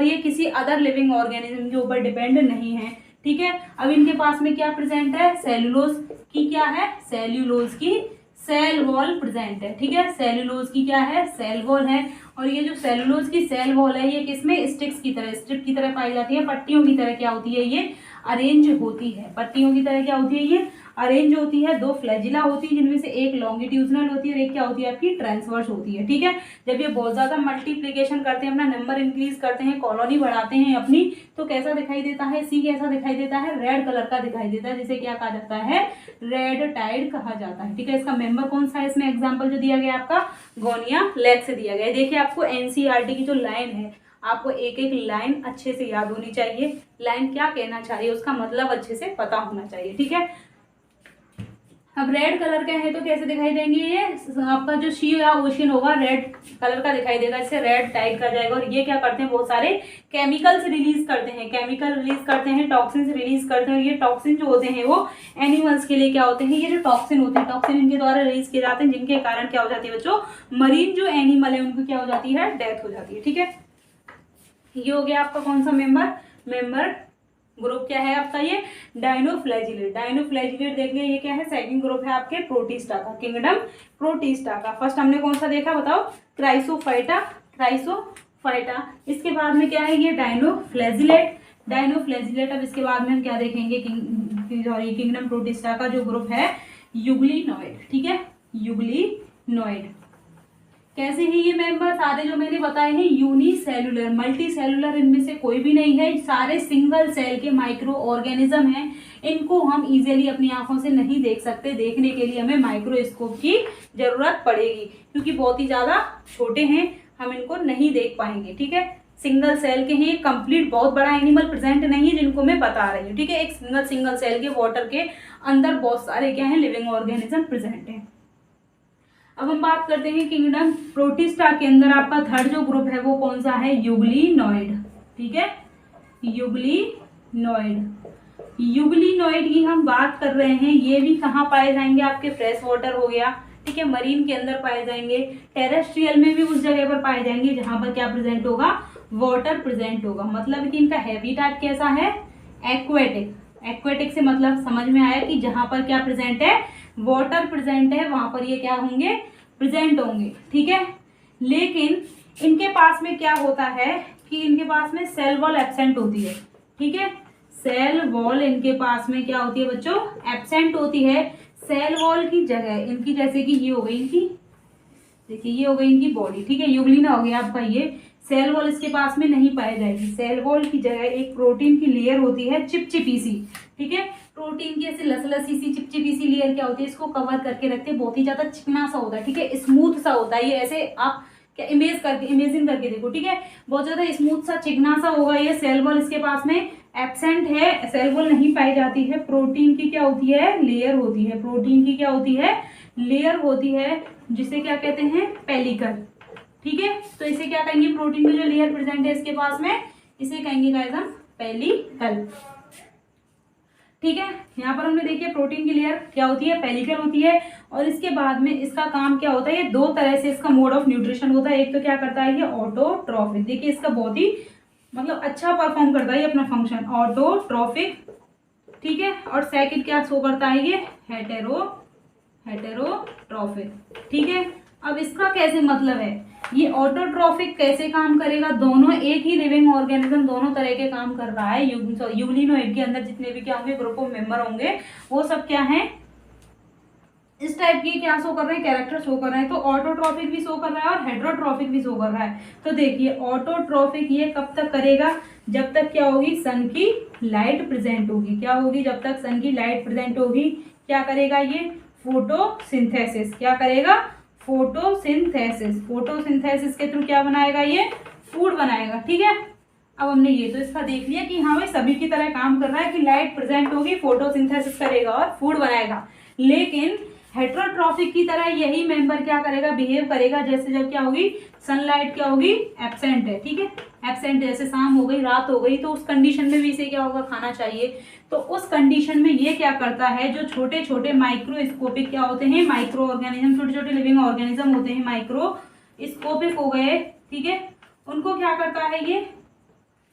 ये किसी अदर लिविंग ऑर्गेनिज्म के ऊपर डिपेंड नहीं है, ठीक है। अब इनके पास में क्या प्रेजेंट है, सेलुलोज की क्या है, सेल्यूलोज की सेल वॉल प्रेजेंट है, ठीक है। सेल्यूलोज की क्या है, सेल वॉल है। और ये जो सेलुलोज की सेल वॉल है ये किसमें, स्ट्रिप की तरह पाई जाती है, पट्टियों की तरह क्या होती है, ये अरेंज होती है, पट्टियों की तरह क्या होती है, ये अरेंज होती है। दो फ्लैजिला होती है जिनमें से एक लॉन्गिट्यूजनल होती है और एक क्या होती है आपकी ट्रांसवर्स होती है, ठीक है। जब ये बहुत ज्यादा मल्टीप्लीकेशन करते हैं, अपना नंबर इंक्रीज करते हैं, कॉलोनी बढ़ाते हैं अपनी, तो कैसा दिखाई देता है, सी कैसा दिखाई देता है, रेड कलर का दिखाई देता है, जिसे क्या कहा जाता है, रेड टाइड कहा जाता है, ठीक है। इसका मेंबर कौन सा है, इसमें एग्जाम्पल जो दिया गया आपका गोनिया लेक्स से दिया गया है। देखिए आपको एनसीईआरटी की जो लाइन है, आपको एक एक लाइन अच्छे से याद होनी चाहिए, लाइन क्या कहना चाहिए उसका मतलब अच्छे से पता होना चाहिए, ठीक है। अब रेड कलर का है तो कैसे दिखाई देंगे, ये आपका जो सी या ओशियन होगा रेड कलर का दिखाई देगा, इससे रेड टाइड कर जाएगा। और ये क्या करते हैं, बहुत सारे केमिकल्स रिलीज करते हैं, टॉक्सिन्स रिलीज करते हैं। और ये टॉक्सिन जो होते हैं वो एनिमल्स के लिए क्या होते हैं, ये जो टॉक्सिन होते हैं, टॉक्सिन इनके द्वारा रिलीज किए जाते हैं, जिनके कारण क्या हो जाती है बच्चों, मरीन जो एनिमल है उनको क्या हो जाती है, डेथ हो जाती है, ठीक है। ये हो गया आपका कौन सा मेंबर ग्रुप क्या है आपका, ये डायनोफ्लैजिलेट देख लिया। ये क्या है, सेकंड ग्रुप है आपके प्रोटिस्टा का, किंगडम प्रोटिस्टा का। फर्स्ट हमने कौन सा देखा बताओ, क्राइसोफाइटा। इसके बाद में क्या है, ये डायनोफ्लैजिलेट। अब इसके बाद में हम क्या देखेंगे, किंगडम प्रोटिस्टा का जो ग्रुप है यूग्लिनोइड, ठीक है, यूग्लिनोइड। कैसे हैं ये मेंबर, सारे जो मैंने बताए हैं यूनिसेलुलर, मल्टीसेलुलर इनमें से कोई भी नहीं है, सारे सिंगल सेल के माइक्रो ऑर्गेनिज्म हैं। इनको हम इजीली अपनी आंखों से नहीं देख सकते, देखने के लिए हमें माइक्रोस्कोप की जरूरत पड़ेगी, क्योंकि बहुत ही ज्यादा छोटे हैं, हम इनको नहीं देख पाएंगे, ठीक है। सिंगल सेल के हैं, कंप्लीट बहुत बड़ा एनिमल प्रेजेंट नहीं है जिनको मैं बता रही हूँ, ठीक है। एक सिंगल सेल के वाटर के अंदर बहुत सारे क्या है, लिविंग ऑर्गेनिज्म प्रेजेंट है। अब हम बात करते हैं किंगडम प्रोटिस्टा के अंदर आपका थर्ड जो ग्रुप है वो कौन सा है, यूग्लिनोइड, ठीक है, यूग्लिनोइड की हम बात कर रहे हैं। ये भी कहाँ पाए जाएंगे, आपके फ्रेश वाटर हो गया, ठीक है, मरीन के अंदर पाए जाएंगे, टेरेस्ट्रियल में भी उस जगह पर पाए जाएंगे जहां पर क्या प्रेजेंट होगा, वाटर प्रेजेंट होगा। मतलब कि इनका हैबिटेट कैसा है, एक्वेटिक, एक्वेटिक से मतलब समझ में आया कि जहां पर क्या प्रेजेंट है, वाटर प्रेजेंट है, वहां पर ये क्या होंगे, प्रेजेंट होंगे, ठीक है। लेकिन इनके पास में क्या होता है कि इनके पास में सेल वॉल एब्सेंट होती है, ठीक है। सेल वॉल इनके पास में क्या होती है बच्चों, एब्सेंट होती है। सेल वॉल की जगह इनकी, जैसे कि ये हो गई इनकी, देखिए ये हो गई इनकी बॉडी, ठीक है, यूग्लिना हो गया आपका ये। सेल वॉल इसके पास में नहीं पाई जाएगी। सेल वॉल की जगह एक प्रोटीन की लेयर होती है चिपचिपी सी, ठीक है। प्रोटीन की ऐसी लसलसी सी चिपचिपी सी लेयर क्या होती है, इसको कवर करके रखते हैं, बहुत ही ज्यादा चिकना सा होता है, ठीक है, स्मूथ सा होता है ये। ऐसे आप क्या इमेजिन करके देखो, ठीक है, बहुत ज्यादा स्मूथ सा चिकना सा होगा ये। सेल वॉल इसके पास में एब्सेंट है, सेल वॉल नहीं पाई जाती है। प्रोटीन की क्या होती है, लेयर होती है। प्रोटीन की क्या होती है, लेयर होती है, जिसे क्या कहते हैं, पेलिकल, ठीक है। तो इसे क्या कहेंगे, प्रोटीन की जो लेयर प्रेजेंट है इसके पास में, इसे कहेंगे गाइस हम पेलिकल, ठीक है। यहाँ पर हमने देखिए प्रोटीन की लेयर क्या होती है, पेलिकल होती है। और इसके बाद में इसका काम क्या होता है, ये दो तरह से इसका मोड ऑफ न्यूट्रिशन होता है। एक तो क्या करता है ये ऑटोट्रॉफिक, देखिए इसका बहुत ही मतलब अच्छा परफॉर्म करता है ये अपना फंक्शन, ऑटोट्रॉफिक, ठीक है। और सेकंड क्या शो करता है ये, हेटेरोट्रॉफिक, ठीक है। अब इसका कैसे मतलब है, ये ऑटोट्रॉफिक कैसे काम करेगा, दोनों एक ही लिविंग ऑर्गेनिज्म दोनों तरह के काम कर रहा है। यूग्लिनोइड के अंदर जितने भी क्या होंगे, ग्रुप ऑफ मेंबर होंगे, वो सब क्या है, इस टाइप की क्या शो कर रहे हैं, कैरेक्टर शो कर रहे हैं। तो ऑटोट्रॉफिक भी शो कर रहा है और हेटेरोट्रॉफिक भी शो कर रहा है। तो देखिए ऑटोट्रॉफिक ये कब तक करेगा, जब तक क्या होगी, सन की लाइट प्रेजेंट होगी। क्या होगी, जब तक सन की लाइट प्रेजेंट होगी। क्या करेगा ये, फोटोसिंथेसिस। क्या करेगा, फोटोसिंथेसिस। फोटोसिंथेसिस के थ्रू क्या बनाएगा ये, फूड बनाएगा, ठीक है। अब हमने ये तो इसका देख लिया कि हाँ भाई सभी की तरह काम कर रहा है, कि लाइट प्रेजेंट होगी, फोटोसिंथेसिस करेगा और फूड बनाएगा। लेकिन हेटेरोट्रॉफिक की तरह यही मेंबर क्या करेगा, बिहेव करेगा जैसे जब क्या होगी, सनलाइट क्या होगी, एब्सेंट है, ठीक है, एब्सेंट है। जैसे शाम हो गई, रात हो गई, तो उस कंडीशन में भी इसे क्या होगा, खाना चाहिए। तो उस कंडीशन में ये क्या करता है, जो छोटे छोटे माइक्रोस्कोपिक क्या होते हैं, माइक्रो ऑर्गेनिज्म, छोटे छोटे लिविंग ऑर्गेनिज्म होते हैं, माइक्रोस्कोपिक हो गए, ठीक है, उनको क्या करता है ये,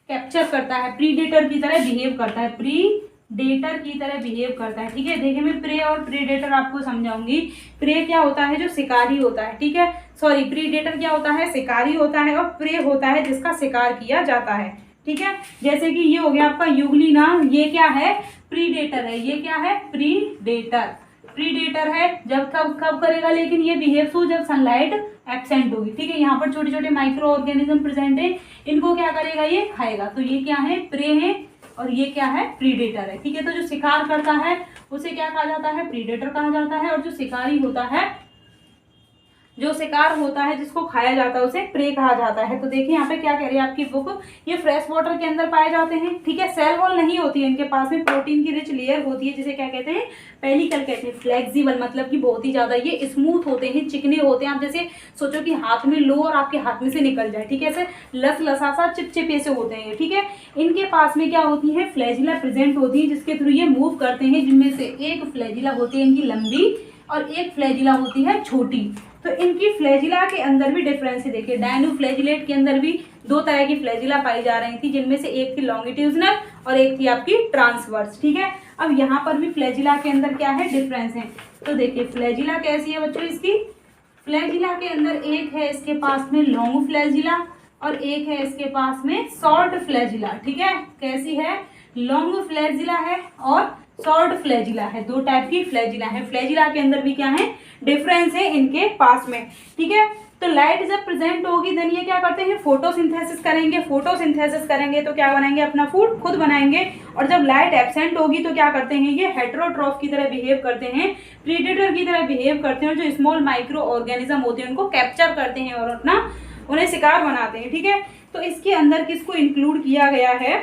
कैप्चर करता है, प्रीडेटर की तरह बिहेव करता है, प्रीडेटर की तरह बिहेव करता है, ठीक है। देखिए मैं प्रे और प्रीडेटर आपको समझाऊंगी। प्रे क्या होता है, जो शिकारी होता है, ठीक है, सॉरी, प्रीडेटर क्या होता है, शिकारी होता है, और प्रे होता है जिसका शिकार किया जाता है, ठीक है। जैसे कि ये हो गया आपका यूग्लिना, ये क्या है, प्रीडेटर है, ये क्या है, प्रीडेटर, प्रीडेटर है। जब कब कब करेगा, लेकिन ये बिहेव सो जब सनलाइट एब्सेंट होगी, ठीक है। यहाँ पर छोटे छोटे माइक्रो ऑर्गेनिज्म प्रेजेंट है, इनको क्या करेगा, ये खाएगा। तो ये क्या है, प्रे है, और ये क्या है, प्रीडेटर है, ठीक है। तो जो शिकार करता है उसे क्या कहा जाता है, प्रीडेटर कहा जाता है। और जो शिकारी होता है, जो शिकार होता है, जिसको खाया जाता है, उसे प्रे कहा जाता है। तो देखिए यहाँ पे क्या कह रही है आपकी बुक, ये फ्रेश वाटर के अंदर पाए जाते हैं, ठीक है। सेल वॉल नहीं होती है इनके पास में, प्रोटीन की रिच लेयर होती है, जिसे क्या कहते हैं, पेलिकल कहते हैं। फ्लेक्सिबल मतलब कि बहुत ही ज्यादा ये स्मूथ होते हैं, चिकने होते हैं। आप जैसे सोचो कि हाथ में लो और आपके हाथ में से निकल जाए, ठीक है, ऐसे लसा चिपचिपे से होते हैं, ठीक है। इनके पास में क्या होती है, फ्लैजिला प्रेजेंट होती है, जिसके थ्रू ये मूव करते हैं, जिनमें से एक फ्लैजिला होती है इनकी लंबी और एक फ्लैजिला होती है छोटी। तो इनकी फ्लैजिला के अंदर भी डिफरेंस है। देखिए डायनोफ्लैजिलेट के अंदर भी दो तरह की फ्लैजिला पाई जा रही थी, जिनमें से एक थी लॉन्गिट्यूजनल और एक थी आपकी ट्रांसवर्स, ठीक है। अब यहाँ पर भी फ्लैजिला के अंदर क्या है, डिफरेंस है। तो देखिए फ्लैजिला कैसी है बच्चों, इसकी फ्लैजिला के अंदर एक है इसके पास में लॉन्ग फ्लैजिला और एक है इसके पास में शॉर्ट फ्लैजिला, ठीक है। कैसी है, लॉन्ग फ्लैजिला है और शॉर्ट फ्लैजिला है, दो टाइप की फ्लैजिला है। फ्लैजिला के अंदर भी क्या है, डिफरेंस है इनके पास में, ठीक है। तो लाइट जब प्रेजेंट होगी देन ये क्या करते हैं, फोटोसिंथेसिस करेंगे। फोटोसिंथेसिस करेंगे तो क्या बनाएंगे, अपना फूड खुद बनाएंगे। और जब लाइट एब्सेंट होगी तो क्या करते हैं, ये हेटेरोट्रॉफ की तरह बिहेव करते हैं, प्रीडेटर की तरह बिहेव करते हैं, और जो स्मॉल माइक्रो ऑर्गेनिज्म होते हैं उनको कैप्चर करते हैं और अपना उन्हें शिकार बनाते हैं, ठीक है। तो इसके अंदर किसको इंक्लूड किया गया है,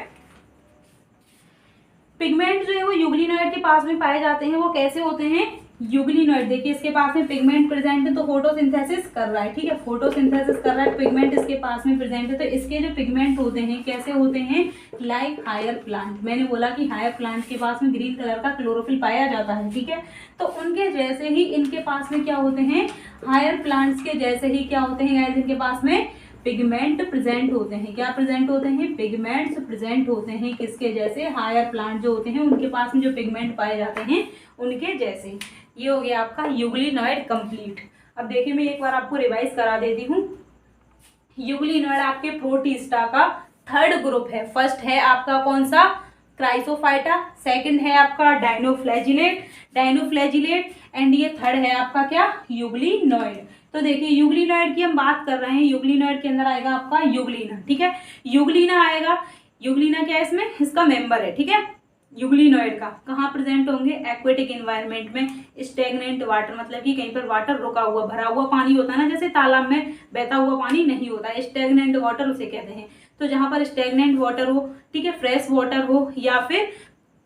पिगमेंट जो है वो यूग्लिनोइड के पास में पाए जाते हैं। वो कैसे होते हैं, यूग्लिनोइड, देखिए इसके पास में पिगमेंट प्रेजेंट है तो फोटोसिंथेसिस कर रहा है, ठीक है, फोटोसिंथेसिस कर रहा है, पिगमेंट इसके पास में प्रेजेंट है। तो इसके जो पिगमेंट होते हैं कैसे होते हैं, लाइक हायर प्लांट। मैंने बोला कि हायर प्लांट के पास में ग्रीन कलर का क्लोरोफिल पाया जाता है, ठीक है। तो उनके जैसे ही इनके पास में क्या होते हैं, हायर प्लांट्स के जैसे ही क्या होते हैं गाइस, इनके पास में पिगमेंट प्रेजेंट होते हैं। क्या प्रेजेंट होते हैं? पिगमेंट्स प्रेजेंट होते हैं। किसके जैसे? हायर प्लांट जो होते हैं उनके पास में जो पिगमेंट पाए जाते हैं उनके जैसे। ये हो गया आपका यूग्लिनॉइड कंप्लीट। अब देखिए मैं एक बार आपको रिवाइज करा देती हूँ। यूग्लिनॉइड आपके प्रोटिस्टा का थर्ड ग्रुप है। फर्स्ट है आपका कौन सा? क्राइसोफाइटा। सेकंड है आपका डायनोफ्लैजिलेट एंड ये थर्ड है आपका क्या? यूग्लिनॉइड। तो देखिए यूग्लिनॉइड की हम बात कर रहे हैं। यूग्लिनॉइड के अंदर आएगा आपका यूग्लिना, ठीक है, यूग्लिना आएगा। यूग्लिना क्या है इसमें? इसका मेंबर है, ठीक है। यूग्लिनॉइड का कहाँ प्रेजेंट होंगे? एक्वेटिक एनवायरनमेंट में। स्टेगनेंट वाटर मतलब कि कहीं पर वाटर रुका हुआ भरा हुआ पानी होता है ना, जैसे तालाब में बहता हुआ पानी नहीं होता, स्टेगनेंट वाटर उसे कहते हैं। तो जहां पर स्टेगनेंट वाटर हो, ठीक है, फ्रेश वाटर हो या फिर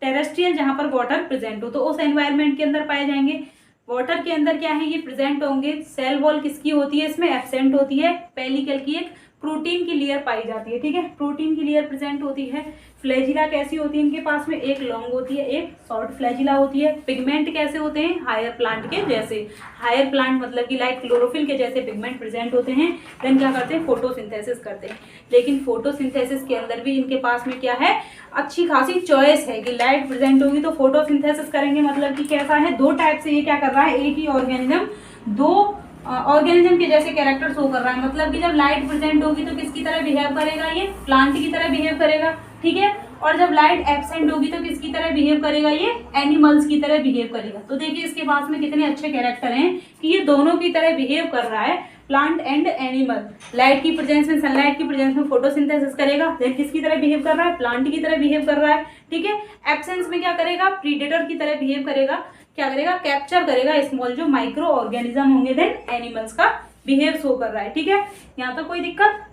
टेरेस्ट्रियल जहां पर वाटर प्रेजेंट हो, तो उस एनवायरनमेंट के अंदर पाए जाएंगे। वाटर के अंदर क्या है? ये प्रेजेंट होंगे। सेल वॉल किसकी होती है? इसमें एब्सेंट होती है। पेलिकल की एक प्रोटीन की लेयर पाई जाती है, ठीक है, प्रोटीन की लेयर प्रेजेंट होती है। फ्लैजिला कैसी होती है? इनके पास में एक लॉन्ग होती है, एक शॉर्ट फ्लैजिला होती है। पिगमेंट कैसे होते हैं? हायर प्लांट के जैसे। हायर प्लांट मतलब कि लाइक क्लोरोफिल के जैसे पिगमेंट प्रेजेंट होते हैं। देन क्या करते हैं? फोटोसिंथेसिस करते हैं। लेकिन फोटोसिंथेसिस के अंदर भी इनके पास में क्या है? अच्छी खासी चॉइस है कि लाइट प्रेजेंट होगी तो फोटोसिंथेसिस करेंगे। मतलब कि कैसा है? दो टाइप से ये क्या कर रहा है? एक ही ऑर्गेनिज्म दो ऑर्गेनिज्म के जैसे कैरेक्टर शो कर रहा है। मतलब कि जब लाइट प्रेजेंट होगी तो किसकी तरह बिहेव करेगा? ये प्लांट की तरह बिहेव करेगा, ठीक है। और जब लाइट एब्सेंट होगी तो किसकी तरह बिहेव करेगा? ये एनिमल्स की तरह बिहेव करेगा। तो देखिए इसके पास में कितने अच्छे कैरेक्टर हैं कि ये दोनों की तरह बिहेव कर रहा है, प्लांट एंड एनिमल। लाइट की प्रेजेंस में, सनलाइट की प्रेजेंस में फोटोसिंथेसिस करेगा। देन किसकी तरह बिहेव कर रहा है? प्लांट की तरह बिहेव कर रहा है, ठीक है। एब्सेंस में क्या करेगा? प्रीडेटर की तरह बिहेव करेगा। क्या करेगा? कैप्चर करेगा स्मॉल जो माइक्रो ऑर्गेनिज्म होंगे। देन एनिमल्स का बिहेव शो कर रहा है, ठीक है। यहाँ तक कोई दिक्कत?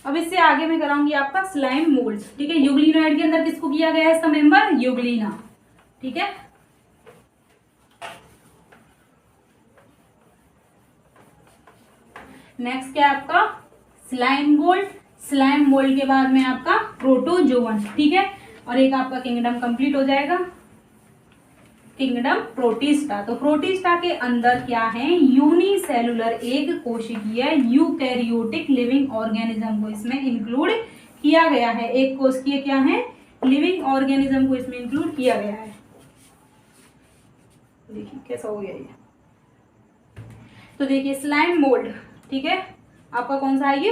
अब इससे आगे मैं कराऊंगी आपका स्लाइम मोल्ड्स, ठीक है। यूग्लिनॉइड के अंदर किसको किया गया है इसका मेंबर? यूग्लिना, ठीक है। नेक्स्ट क्या है आपका? Slime mould. स्लाइम मोल्ड के बाद में आपका प्रोटोजोवन, ठीक है। और एक आपका किंगडम कंप्लीट हो जाएगा, किंगडम प्रोटिस्टा। तो प्रोटिस्टा के अंदर क्या है? यूनिसेलुलर एक कोशिकीय यूकैरियोटिक लिविंग ऑर्गेनिज्म को इसमें इंक्लूड किया गया है। एक कोशिकीय क्या है? लिविंग ऑर्गेनिज्म को इसमें इंक्लूड किया गया है। देखिए कैसा हो गया ये। तो देखिए स्लाइम मोल्ड, ठीक है, आपका कौन सा है? ये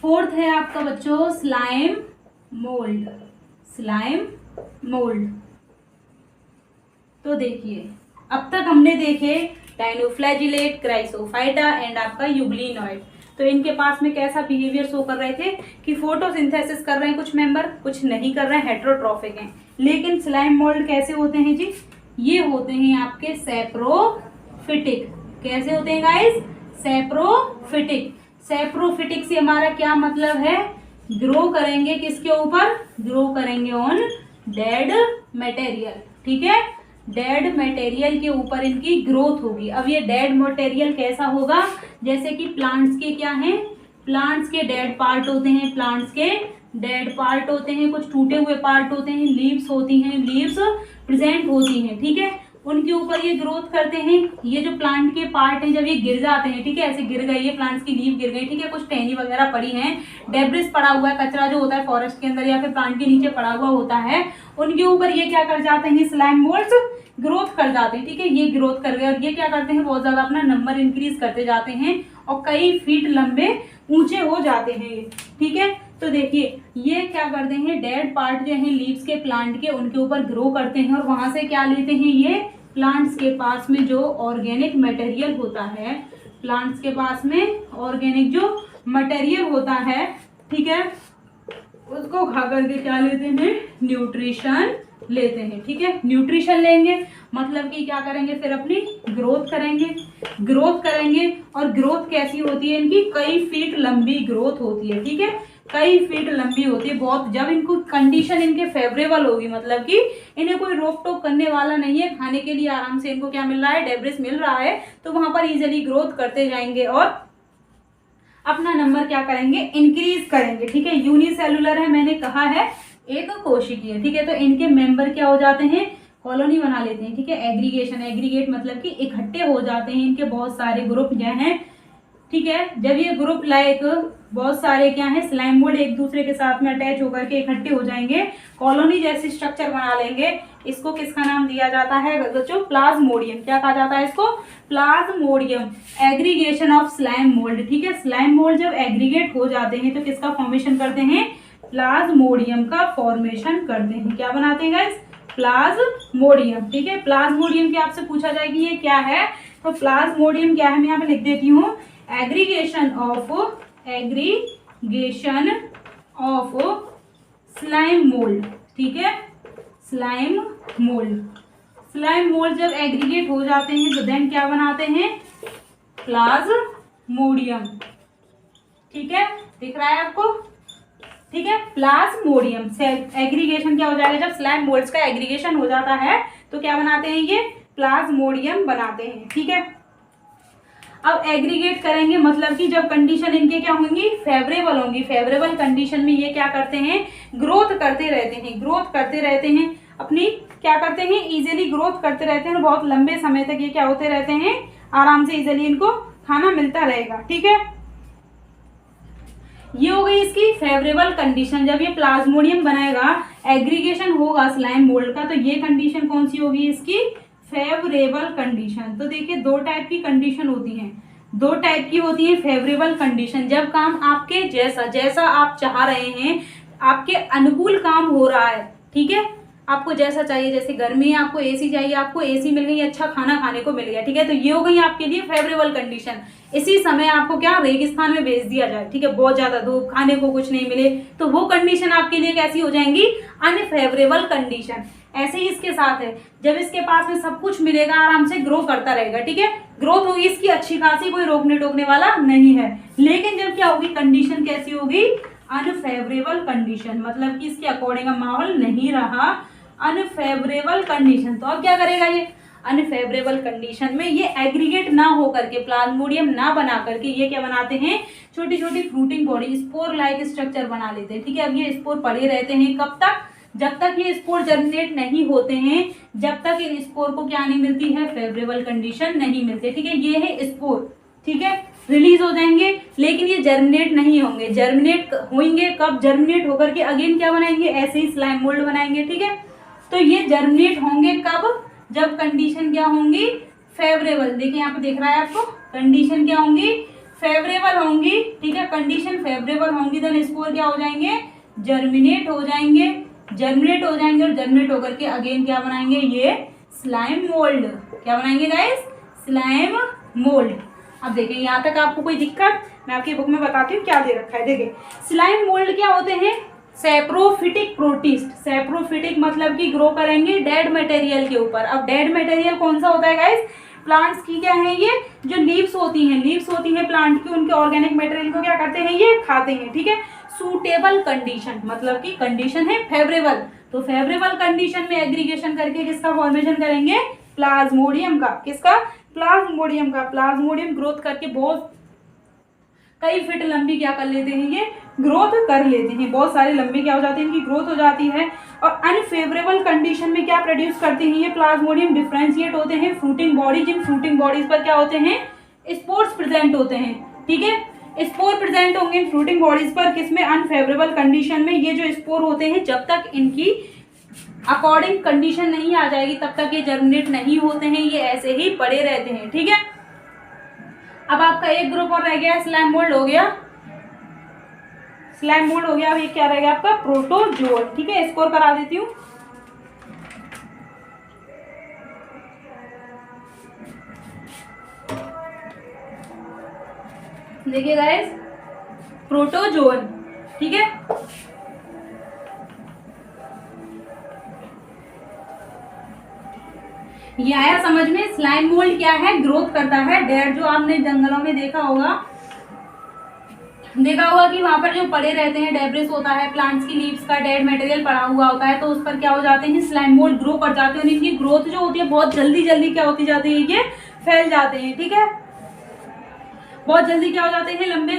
फोर्थ है आपका बच्चों स्लाइम मोल्ड। Slime mould. तो देखिए अब तक हमने देखे डायनोफ्लैजिलेट, क्राइसोफाइटा एंड आपका यूग्लिनॉइड। तो इनके पास में कैसा बिहेवियर शो कर रहे थे कि फोटोसिंथेसिस कर रहे हैं कुछ मेंबर, कुछ नहीं कर रहे हैं, हेट्रोट्रॉफिक हैं। लेकिन स्लाइम मोल्ड कैसे होते हैं जी? ये होते हैं आपके सैप्रोफिटिक। कैसे होते हैं गाइस? सैप्रोफिटिक। सैप्रोफिटिक से हमारा क्या मतलब है? ग्रो करेंगे किसके ऊपर? ग्रो करेंगे ऑन डेड मटेरियल, ठीक है। डेड मटेरियल के ऊपर इनकी ग्रोथ होगी। अब ये डेड मटेरियल कैसा होगा? जैसे कि प्लांट्स के क्या हैं? प्लांट्स के डेड पार्ट होते हैं, प्लांट्स के डेड पार्ट होते हैं, कुछ टूटे हुए पार्ट होते हैं, लीव्स होती हैं, लीव्स प्रेजेंट होती हैं, ठीक है। उनके ऊपर ये ग्रोथ करते हैं। ये जो प्लांट के पार्ट हैं जब ये गिर जाते हैं, ठीक है, ऐसे गिर गई है, प्लांट्स की लीव गिर गई, ठीक है, कुछ टहनी वगैरह पड़ी हैं, डेब्रिस पड़ा हुआ है, कचरा जो होता है फॉरेस्ट के अंदर या फिर प्लांट के नीचे पड़ा हुआ होता है, उनके ऊपर ये क्या कर जाते हैं? स्लाइम मोल्ड्स ग्रोथ कर जाते हैं, ठीक है। ये ग्रोथ कर गए और ये क्या करते हैं? बहुत ज्यादा अपना नंबर इंक्रीज करते जाते हैं और कई फीट लंबे ऊंचे हो जाते हैं ये, ठीक है। तो देखिए ये क्या करते हैं? डेड पार्ट जो है लीव्स के प्लांट के, उनके ऊपर ग्रो करते हैं और वहां से क्या लेते हैं? ये प्लांट्स के पास में जो ऑर्गेनिक मटेरियल होता है, प्लांट्स के पास में ऑर्गेनिक जो मटेरियल होता है, ठीक है, उसको खा करके क्या लेते हैं? न्यूट्रिशन लेते हैं, ठीक है। न्यूट्रिशन लेंगे मतलब कि क्या करेंगे? फिर अपनी ग्रोथ करेंगे। ग्रोथ करेंगे और ग्रोथ कैसी होती है इनकी? कई फीट लंबी ग्रोथ होती है, ठीक है, कई फीट लंबी होती है बहुत। जब इनको कंडीशन इनके फेवरेबल होगी, मतलब कि इन्हें कोई रोक टोक करने वाला नहीं है, खाने के लिए आराम से इनको क्या मिल रहा है? डेब्रिस मिल रहा है, तो वहां पर इजिली ग्रोथ करते जाएंगे और अपना नंबर क्या करेंगे? इंक्रीज करेंगे, ठीक है। यूनिसेलुलर है, मैंने कहा है एक कोशिकीय, ठीक है। तो इनके मेंबर क्या हो जाते हैं? कॉलोनी बना लेते हैं, ठीक है। एग्रीगेशन, एग्रीगेट मतलब कि इकट्ठे हो जाते हैं इनके बहुत सारे ग्रुप जो हैं, ठीक है। जब ये ग्रुप लाइक बहुत सारे क्या है स्लाइम मोल्ड एक दूसरे के साथ में अटैच होकर के इकट्ठे हो जाएंगे, कॉलोनी जैसी स्ट्रक्चर बना लेंगे, इसको किसका नाम दिया जाता है बच्चों? प्लाज्मोडियम। क्या कहा जाता है इसको? Plasmodium. Aggregation of slime mould, ठीक है। स्लाइम मोल्ड जब एग्रीगेट हो जाते हैं तो किसका फॉर्मेशन करते हैं? प्लाज्मोडियम का फॉर्मेशन करते हैं। क्या बनाते हैं गाइस? प्लाज्मोडियम, ठीक है। प्लाज्मोडियम की आपसे पूछा जाए कि ये क्या है, तो प्लाज्मोडियम क्या है मैं यहाँ पे लिख देती हूँ, एग्रीगेशन ऑफ स्लाइम मोल्ड, ठीक है। स्लाइम मोल्ड जब एग्रीगेट हो जाते हैं तो देन क्या बनाते हैं? प्लाज्मोडियम, ठीक है। दिख रहा है आपको? ठीक है, प्लाज्मोडियम से एग्रीगेशन क्या हो जाएगा? जब स्लाइम मोल्ड्स का एग्रीगेशन हो जाता है तो क्या बनाते हैं? ये प्लाज्मोडियम बनाते हैं, ठीक है। अब एग्रीगेट करेंगे मतलब कि जब कंडीशन इनके क्या होंगी? फेवरेबल होंगी। फेवरेबल कंडीशन में ये क्या करते हैं? ग्रोथ करते रहते हैं, अपनी क्या करते हैं? इजीली ग्रोथ करते रहते हैं, बहुत लंबे समय तक ये क्या होते रहते हैं? आराम से इजीली इनको खाना मिलता रहेगा, ठीक है। ये हो गई इसकी फेवरेबल कंडीशन। जब ये प्लाज्मोडियम बनाएगा, एग्रीगेशन होगा स्लाइम मोल्ड का, तो ये कंडीशन कौन सी होगी इसकी? Favourable condition. तो देखिए दो टाइप की कंडीशन होती है, फेवरेबल कंडीशन जब काम आपके जैसा आप चाह रहे हैं, आपके अनुकूल काम हो रहा है, ठीक है। आपको जैसा चाहिए, जैसे गर्मी है आपको एसी चाहिए, आपको एसी मिल गई, अच्छा खाना खाने को मिल गया, ठीक है। तो ये हो गई आपके लिए फेवरेबल कंडीशन। इसी समय आपको क्या रेगिस्तान में भेज दिया जाए, ठीक है, बहुत ज्यादा धूप, खाने को कुछ नहीं मिले, तो वो कंडीशन आपके लिए कैसी हो जाएंगी? Unfavourable condition. ऐसे ही इसके साथ है, जब इसके पास में सब कुछ मिलेगा, आराम से ग्रो करता रहेगा, ठीक है, ग्रोथ होगी इसकी अच्छी खासी, कोई रोकने टोकने वाला नहीं है। लेकिन जब क्या होगी? कंडीशन कैसी होगी? अनफेवरेबल कंडीशन, मतलब कि इसके अकॉर्डिंग माहौल नहीं रहा, अनफेवरेबल कंडीशन। तो अब क्या करेगा ये? अनफेवरेबल कंडीशन में ये एग्रीगेट ना हो करके, प्लाज्मोडियम ना बना करके, ये क्या बनाते हैं? छोटी छोटी fruiting body, spore like structure बना लेते हैं, ठीक है। अब ये स्पोर पड़े रहते हैं कब तक? जब तक ये स्पोर जर्मिनेट नहीं होते हैं, जब तक इन स्पोर को क्या नहीं मिलती है? फेवरेबल कंडीशन नहीं मिलती, ठीक है। ये है स्पोर, ठीक है, रिलीज हो जाएंगे, लेकिन ये जर्मिनेट नहीं होंगे। जर्मिनेट होंगे कब? जर्मिनेट होकर के अगेन क्या बनाएंगे? ऐसे ही स्लाइम मोल्ड बनाएंगे, ठीक है। तो ये जर्मिनेट होंगे कब? जब कंडीशन क्या होंगी? फेवरेबल। देखिए यहाँ पे दिख रहा है आपको, कंडीशन क्या होंगी? फेवरेबल होंगी, ठीक है। कंडीशन फेवरेबल होंगी, देन स्पोर क्या हो जाएंगे? जर्मिनेट हो जाएंगे, और जर्मिनेट होकर के अगेन क्या बनाएंगे? ये स्लाइम मोल्ड। क्या बनाएंगे गाइस? Slime mould. अब देखिए यहाँ तक आपको कोई दिक्कत? मैं आपकी बुक में बताती हूँ क्या दे रखा है। देखिए स्लाइम मोल्ड क्या होते हैं? Saprophytic protist. सैप्रोफिटिक मतलब कि ग्रो करेंगे डेड मटेरियल के ऊपर। अब डेड मटेरियल कौन सा होता है गाइस? प्लांट्स की क्या है? ये जो लीव्स होती हैं प्लांट की, उनके ऑर्गेनिक मटेरियल को क्या करते हैं? ये खाते हैं, ठीक है। सूटेबल कंडीशन मतलब कि कंडीशन है फेवरेबल, तो फेवरेबल कंडीशन में एग्रीगेशन करके किसका फॉर्मेशन करेंगे? प्लाज्मोडियम का। किसका? प्लाज्मोडियम का। प्लाज्मोडियम ग्रोथ करके बहुत कई फीट लंबी क्या कर लेते हैं? ये ग्रोथ कर लेते हैं, बहुत सारे लंबे क्या हो जाते हैं? इनकी ग्रोथ हो जाती है। और अनफेवरेबल कंडीशन में क्या प्रोड्यूस करते हैं ये प्लाज्मोडियम? डिफरेंशिएट होते हैं फ्रूटिंग बॉडी, जिन फ्रूटिंग बॉडीज पर क्या होते हैं? स्पोर्स प्रेजेंट होते हैं, ठीक है। स्पोर प्रेजेंट होंगे फ्रूटिंग बॉडीज पर, किसमें? अनफेवरेबल कंडीशन में। ये जो स्पोर होते हैं जब तक इनकी अकॉर्डिंग कंडीशन नहीं आ जाएगी तब तक ये जर्मिनेट नहीं होते हैं, ये ऐसे ही पड़े रहते हैं, ठीक है। अब आपका एक ग्रुप और रह गया, स्लाइम मोल्ड हो गया, अब ये क्या रह गया आपका? प्रोटोजोआ, ठीक है। स्कोर करा देती हूँ। देखिए गाइस, प्रोटोजोन, ठीक है। ये आया समझ में? स्लाइम मोल्ड क्या है? ग्रोथ करता है डेड, जो आपने जंगलों में देखा होगा कि वहां पर जो पड़े रहते हैं डेब्रिस होता है, प्लांट्स की लीव्स का डेड मटेरियल पड़ा हुआ होता है, तो उस पर क्या हो जाते हैं? स्लाइम मोल्ड ग्रो कर जाते हैं। और इनकी ग्रोथ जो होती है बहुत जल्दी क्या होती जाती है? ये फैल जाते हैं, ठीक है। बहुत जल्दी क्या हो जाते हैं? लंबे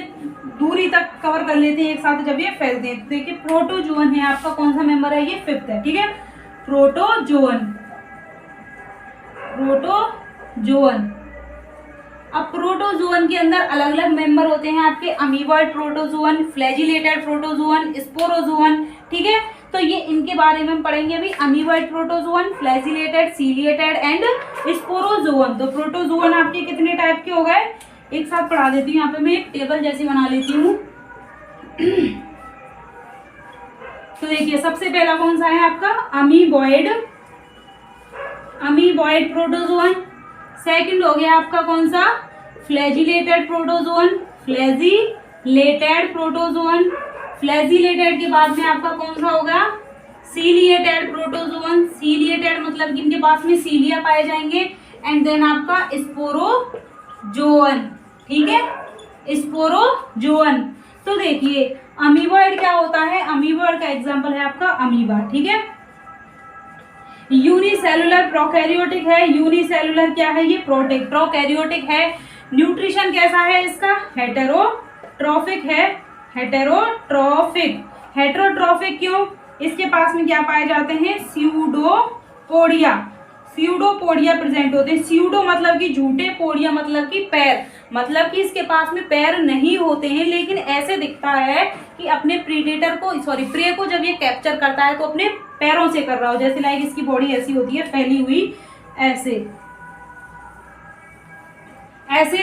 दूरी तक कवर कर लेते हैं एक साथ जब ये फैलते हैं। देखिए प्रोटोजोन है आपका, कौन सा मेंबर है? ये 5th है, ठीक है। Protozoan, protozoan. अब प्रोटोजोअन के अंदर अलग अलग मेंबर होते हैं आपके, अमीबॉइड प्रोटोजोअन, फ्लैजिलेटेड प्रोटोजोअन, स्पोरोजोअन, ठीक है। तो ये इनके बारे में हम पढ़ेंगे अभी, amoeboid protozoan, flagellated, ciliated and sporozoan. तो प्रोटोजोअन आपके कितने टाइप के हो गए, एक साथ पढ़ा देती हूँ। यहाँ पे मैं एक टेबल जैसी बना लेती हूँ। तो देखिए सबसे पहला कौन सा है आपका, अमीबॉइड प्रोटोजोअन। सेकंड हो गया आपका कौन सा, flagellated protozoan, flagellated protozoan. Flagellated के बाद में आपका कौन सा होगा, सीलिएटेड प्रोटोजोअन। सीलिएटेड मतलब कि इनके पास में सीलिया पाए जाएंगे। एंड देन आपका स्पोरोजोअन, ठीक है, स्पोरोजोअन। तो देखिए अमीबॉइड क्या होता है, अमीबॉइड का एग्जांपल है आपका अमीबा, ठीक है। यूनिसेलुलर प्रोकैरियोटिक है, यूनिसेलुलर क्या है ये, प्रोकैरियोटिक है। न्यूट्रिशन कैसा है इसका, हेटेरोट्रॉफिक है, हेटेरोट्रॉफिक क्यों, इसके पास में क्या पाए जाते हैं, स्यूडोपोडिया प्रेजेंट होते हैं। स्यूडो मतलब कि झूठे, पोडिया मतलब कि पैर, मतलब कि इसके पास में पैर नहीं होते हैं, लेकिन ऐसे दिखता है कि अपने प्रीडेटर को, प्रे को जब ये कैप्चर करता है तो अपने पैरों से कर रहा हो, जैसे लाइक इसकी बॉडी ऐसी होती है फैली हुई ऐसे।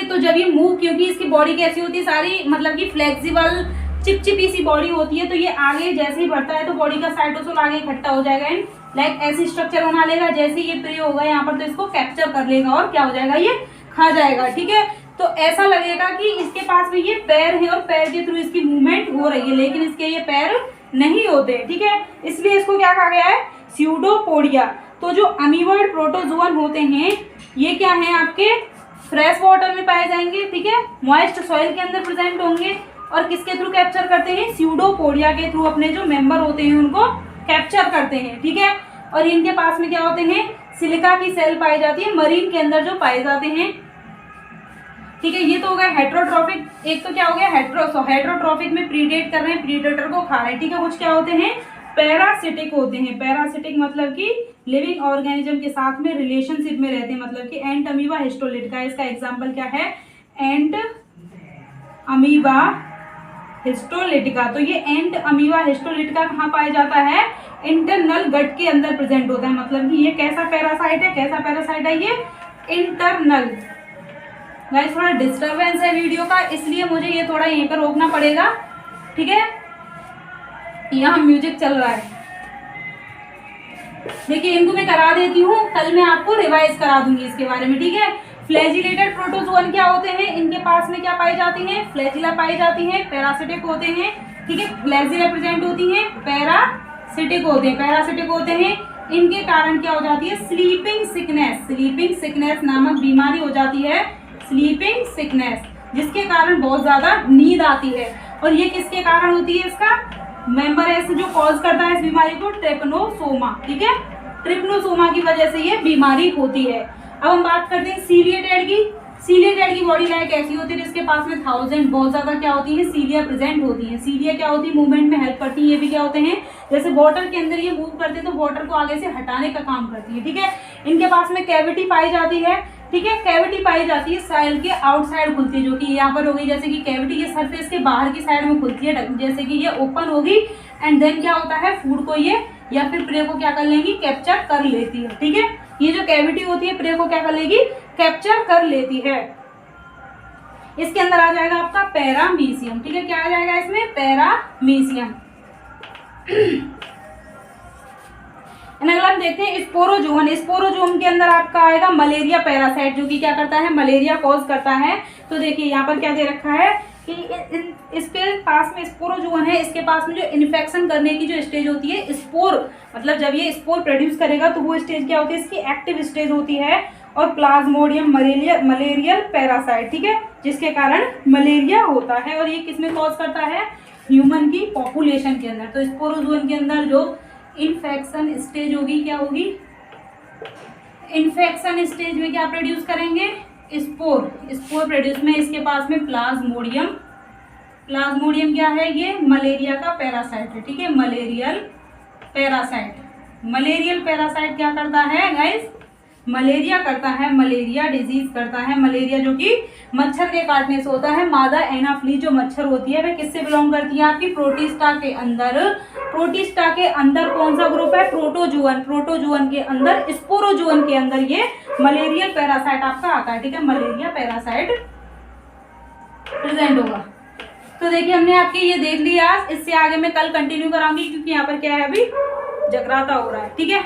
तो जब ये मूव, क्योंकि इसकी बॉडी कैसी होती है, सारी मतलब कि फ्लेक्सिबल चिपचिपी सी बॉडी होती है, तो ये आगे जैसे ही बढ़ता है तो बॉडी का साइटोसोल आगे इकट्ठा हो जाएगा एंड लाइक ऐसी स्ट्रक्चर बना लेगा, जैसे ये प्रे होगा यहाँ पर तो इसको कैप्चर कर लेगा और क्या हो जाएगा, ये खा जाएगा, ठीक है। तो ऐसा लगेगा कि इसके पास में ये पैर है और पैर के थ्रू इसकी मूवमेंट हो रही है, लेकिन इसके ये पैर नहीं होते, ठीक है, इसलिए इसको क्या कहा गया है, स्यूडोपोडिया। तो जो अमीबॉइड प्रोटोजोअन होते हैं ये क्या है आपके, फ्रेश वाटर में पाए जाएंगे, ठीक है, मॉइस्ट सॉइल के अंदर प्रेजेंट होंगे और किसके थ्रू कैप्चर करते हैं, स्यूडोपोडिया के थ्रू अपने जो मेंबर होते हैं उनको कैप्चर करते हैं, ठीक है। और इनके पास में क्या होते हैं, सिलिका की सेल पाई जाती है, मरीन के अंदर जो पाए जाते हैं, ठीक है। ये तो हो गया हेटेरोट्रॉफिक। एक तो क्या हो गया, हेटेरोट्रॉफिक में प्रीडेट कर रहे हैं, प्रीडेटर को खा रहे हैं, ठीक है। कुछ क्या होते हैं, पैरासिटिक होते हैं। पैरासिटिक मतलब कि लिविंग ऑर्गेनिज्म के साथ में रिलेशनशिप में रहते हैं, मतलब कि एंट अमीबा हिस्टोलिटिका, इसका एग्जांपल क्या है, एंट अमीबा हिस्टोलिटिका। तो ये एंट अमीबा हिस्टोलिटिका कहाँ पाया जाता है, इंटरनल गट के अंदर प्रेजेंट होता है, मतलब कि ये कैसा पैरासाइट है, ये इंटरनल। गाइस थोड़ा डिस्टर्बेंस है वीडियो का, इसलिए मुझे ये थोड़ा यहीं पर रोकना पड़ेगा, ठीक है। यहाँ म्यूजिक चल रहा है, देखिए इनको मैं करा देती हूँ, कल मैं आपको रिवाइज करा दूंगी इसके बारे में, ठीक है। फ्लैजिलेटेड प्रोटोजोअन क्या होते हैं, इनके पास में क्या पाई जाती है, फ्लैजिला पाई जाती है, पैरासिटिक होते हैं, ठीक है, फ्लैजिला प्रेजेंट होती है, पैरासिटिक होते हैं। इनके कारण क्या हो जाती है, स्लीपिंग सिकनेस नामक बीमारी हो जाती है, स्लीपिंग सिकनेस, जिसके कारण बहुत ज्यादा नींद आती है। और ये किसके कारण होती है, इसका मेंबर ऐसे जो कॉज करता है इस बीमारी को, ट्रिपनोसोमा, ठीक है, ट्रिपनोसोमा की वजह से ये बीमारी होती है। अब हम बात करते हैं सीलिएटेड की बॉडी लाइक ऐसी होती है जिसके पास में 1000 बहुत ज्यादा क्या होती है, सीलिया प्रेजेंट होती है। सीलिया क्या होती है, मूवमेंट में हेल्प करती है। ये भी क्या होते हैं, जैसे वाटर के अंदर ये मूव करते हैं तो वाटर को आगे से हटाने का काम करती है, ठीक है। इनके पास में कैविटी पाई जाती है, ठीक है, कैविटी पाई जाती है, सेल के आउटसाइड खुलती है, जो कि यहाँ पर होगी, जैसे कि कैविटी ये सरफेस के बाहर की साइड में खुलती है, जैसे कि ये ओपन होगी एंड देन क्या होता है, फूड को ये या फिर प्रे को क्या कर लेंगी, कैप्चर कर लेती है, ठीक है। ये जो कैविटी होती है प्रे को क्या कर लेगी, कैप्चर कर लेती है। इसके अंदर आ जाएगा आपका पैरामीशियम, ठीक है, क्या आ जाएगा इसमें, पैरामीशियम। अगला हम देखते हैं स्पोरोजोम के अंदर आपका आएगा मलेरिया पैरासाइट, जो कि क्या करता है, मलेरिया कॉज करता है। तो देखिए यहाँ पर क्या दे रखा है कि इसके पास में स्पोरोजोन है, इसके पास में जो इन्फेक्शन करने की जो स्टेज होती है, स्पोर मतलब जब ये स्पोर प्रोड्यूस करेगा तो वो स्टेज क्या होती है, इसकी एक्टिव स्टेज होती है, और प्लाज्मोडियम मलेरियल पैरासाइट, ठीक है, जिसके कारण मलेरिया होता है। और ये किसमें कॉज करता है, ह्यूमन की पॉपुलेशन के अंदर। तो स्पोरोजोन के अंदर जो इन्फेक्शन स्टेज होगी, क्या होगी, इन्फेक्शन स्टेज में क्या प्रोड्यूस करेंगे, स्पोर प्रोड्यूस में इसके पास में प्लाज्मोडियम क्या है, ये मलेरिया का पैरासाइट है, ठीक है, मलेरियल पैरासाइट क्या करता है गाइस, मलेरिया करता है, मलेरिया डिजीज करता है, मलेरिया जो कि मच्छर के काटने से होता है। मादा एनाफ्लीज जो मच्छर होती है वह किससे बिलोंग करती है आपकी प्रोटिस्टा के अंदर। प्रोटिस्टा के अंदर कौन सा ग्रुप है, प्रोटोजुअन। प्रोटोजुअन के अंदर, स्पोरोजुअन के अंदर ये मलेरियल पैरासाइट आपका आता है, ठीक है, मलेरिया पैरासाइट प्रेजेंट होगा। तो देखिए हमने आपके ये देख लिया, इससे आगे मैं कल कंटिन्यू कराऊंगी क्योंकि यहाँ पर क्या है अभी जगराता हो रहा है, ठीक है।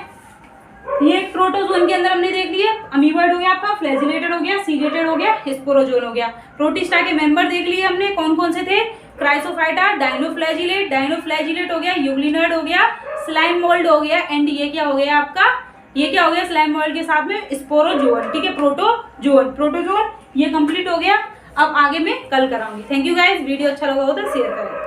ये एक प्रोटोजोन के अंदर हमने देख लिया, अमीबॉइड हो गया आपका, फ्लैजिलेटेड हो गया, सीलेटेड हो गया, स्पोरोजोन हो गया। प्रोटिस्टा के मेंबर देख लिए हमने कौन कौन से थे, क्राइसोफाइटा, डायनोफ्लैजिलेट, डायनोफ्लैजिलेट हो गया, यूग्लिनर्ड हो गया, स्लाइम मोल्ड हो गया, एंड ये क्या हो गया आपका, ये क्या हो गया स्लाइम मोल्ड के साथ में स्पोरोजोन, ठीक है, प्रोटोजोन। प्रोटोजोन ये कंप्लीट हो गया। अब आगे मैं कल कराऊंगी। थैंक यू गाइज, वीडियो अच्छा लगा हो तो शेयर करें।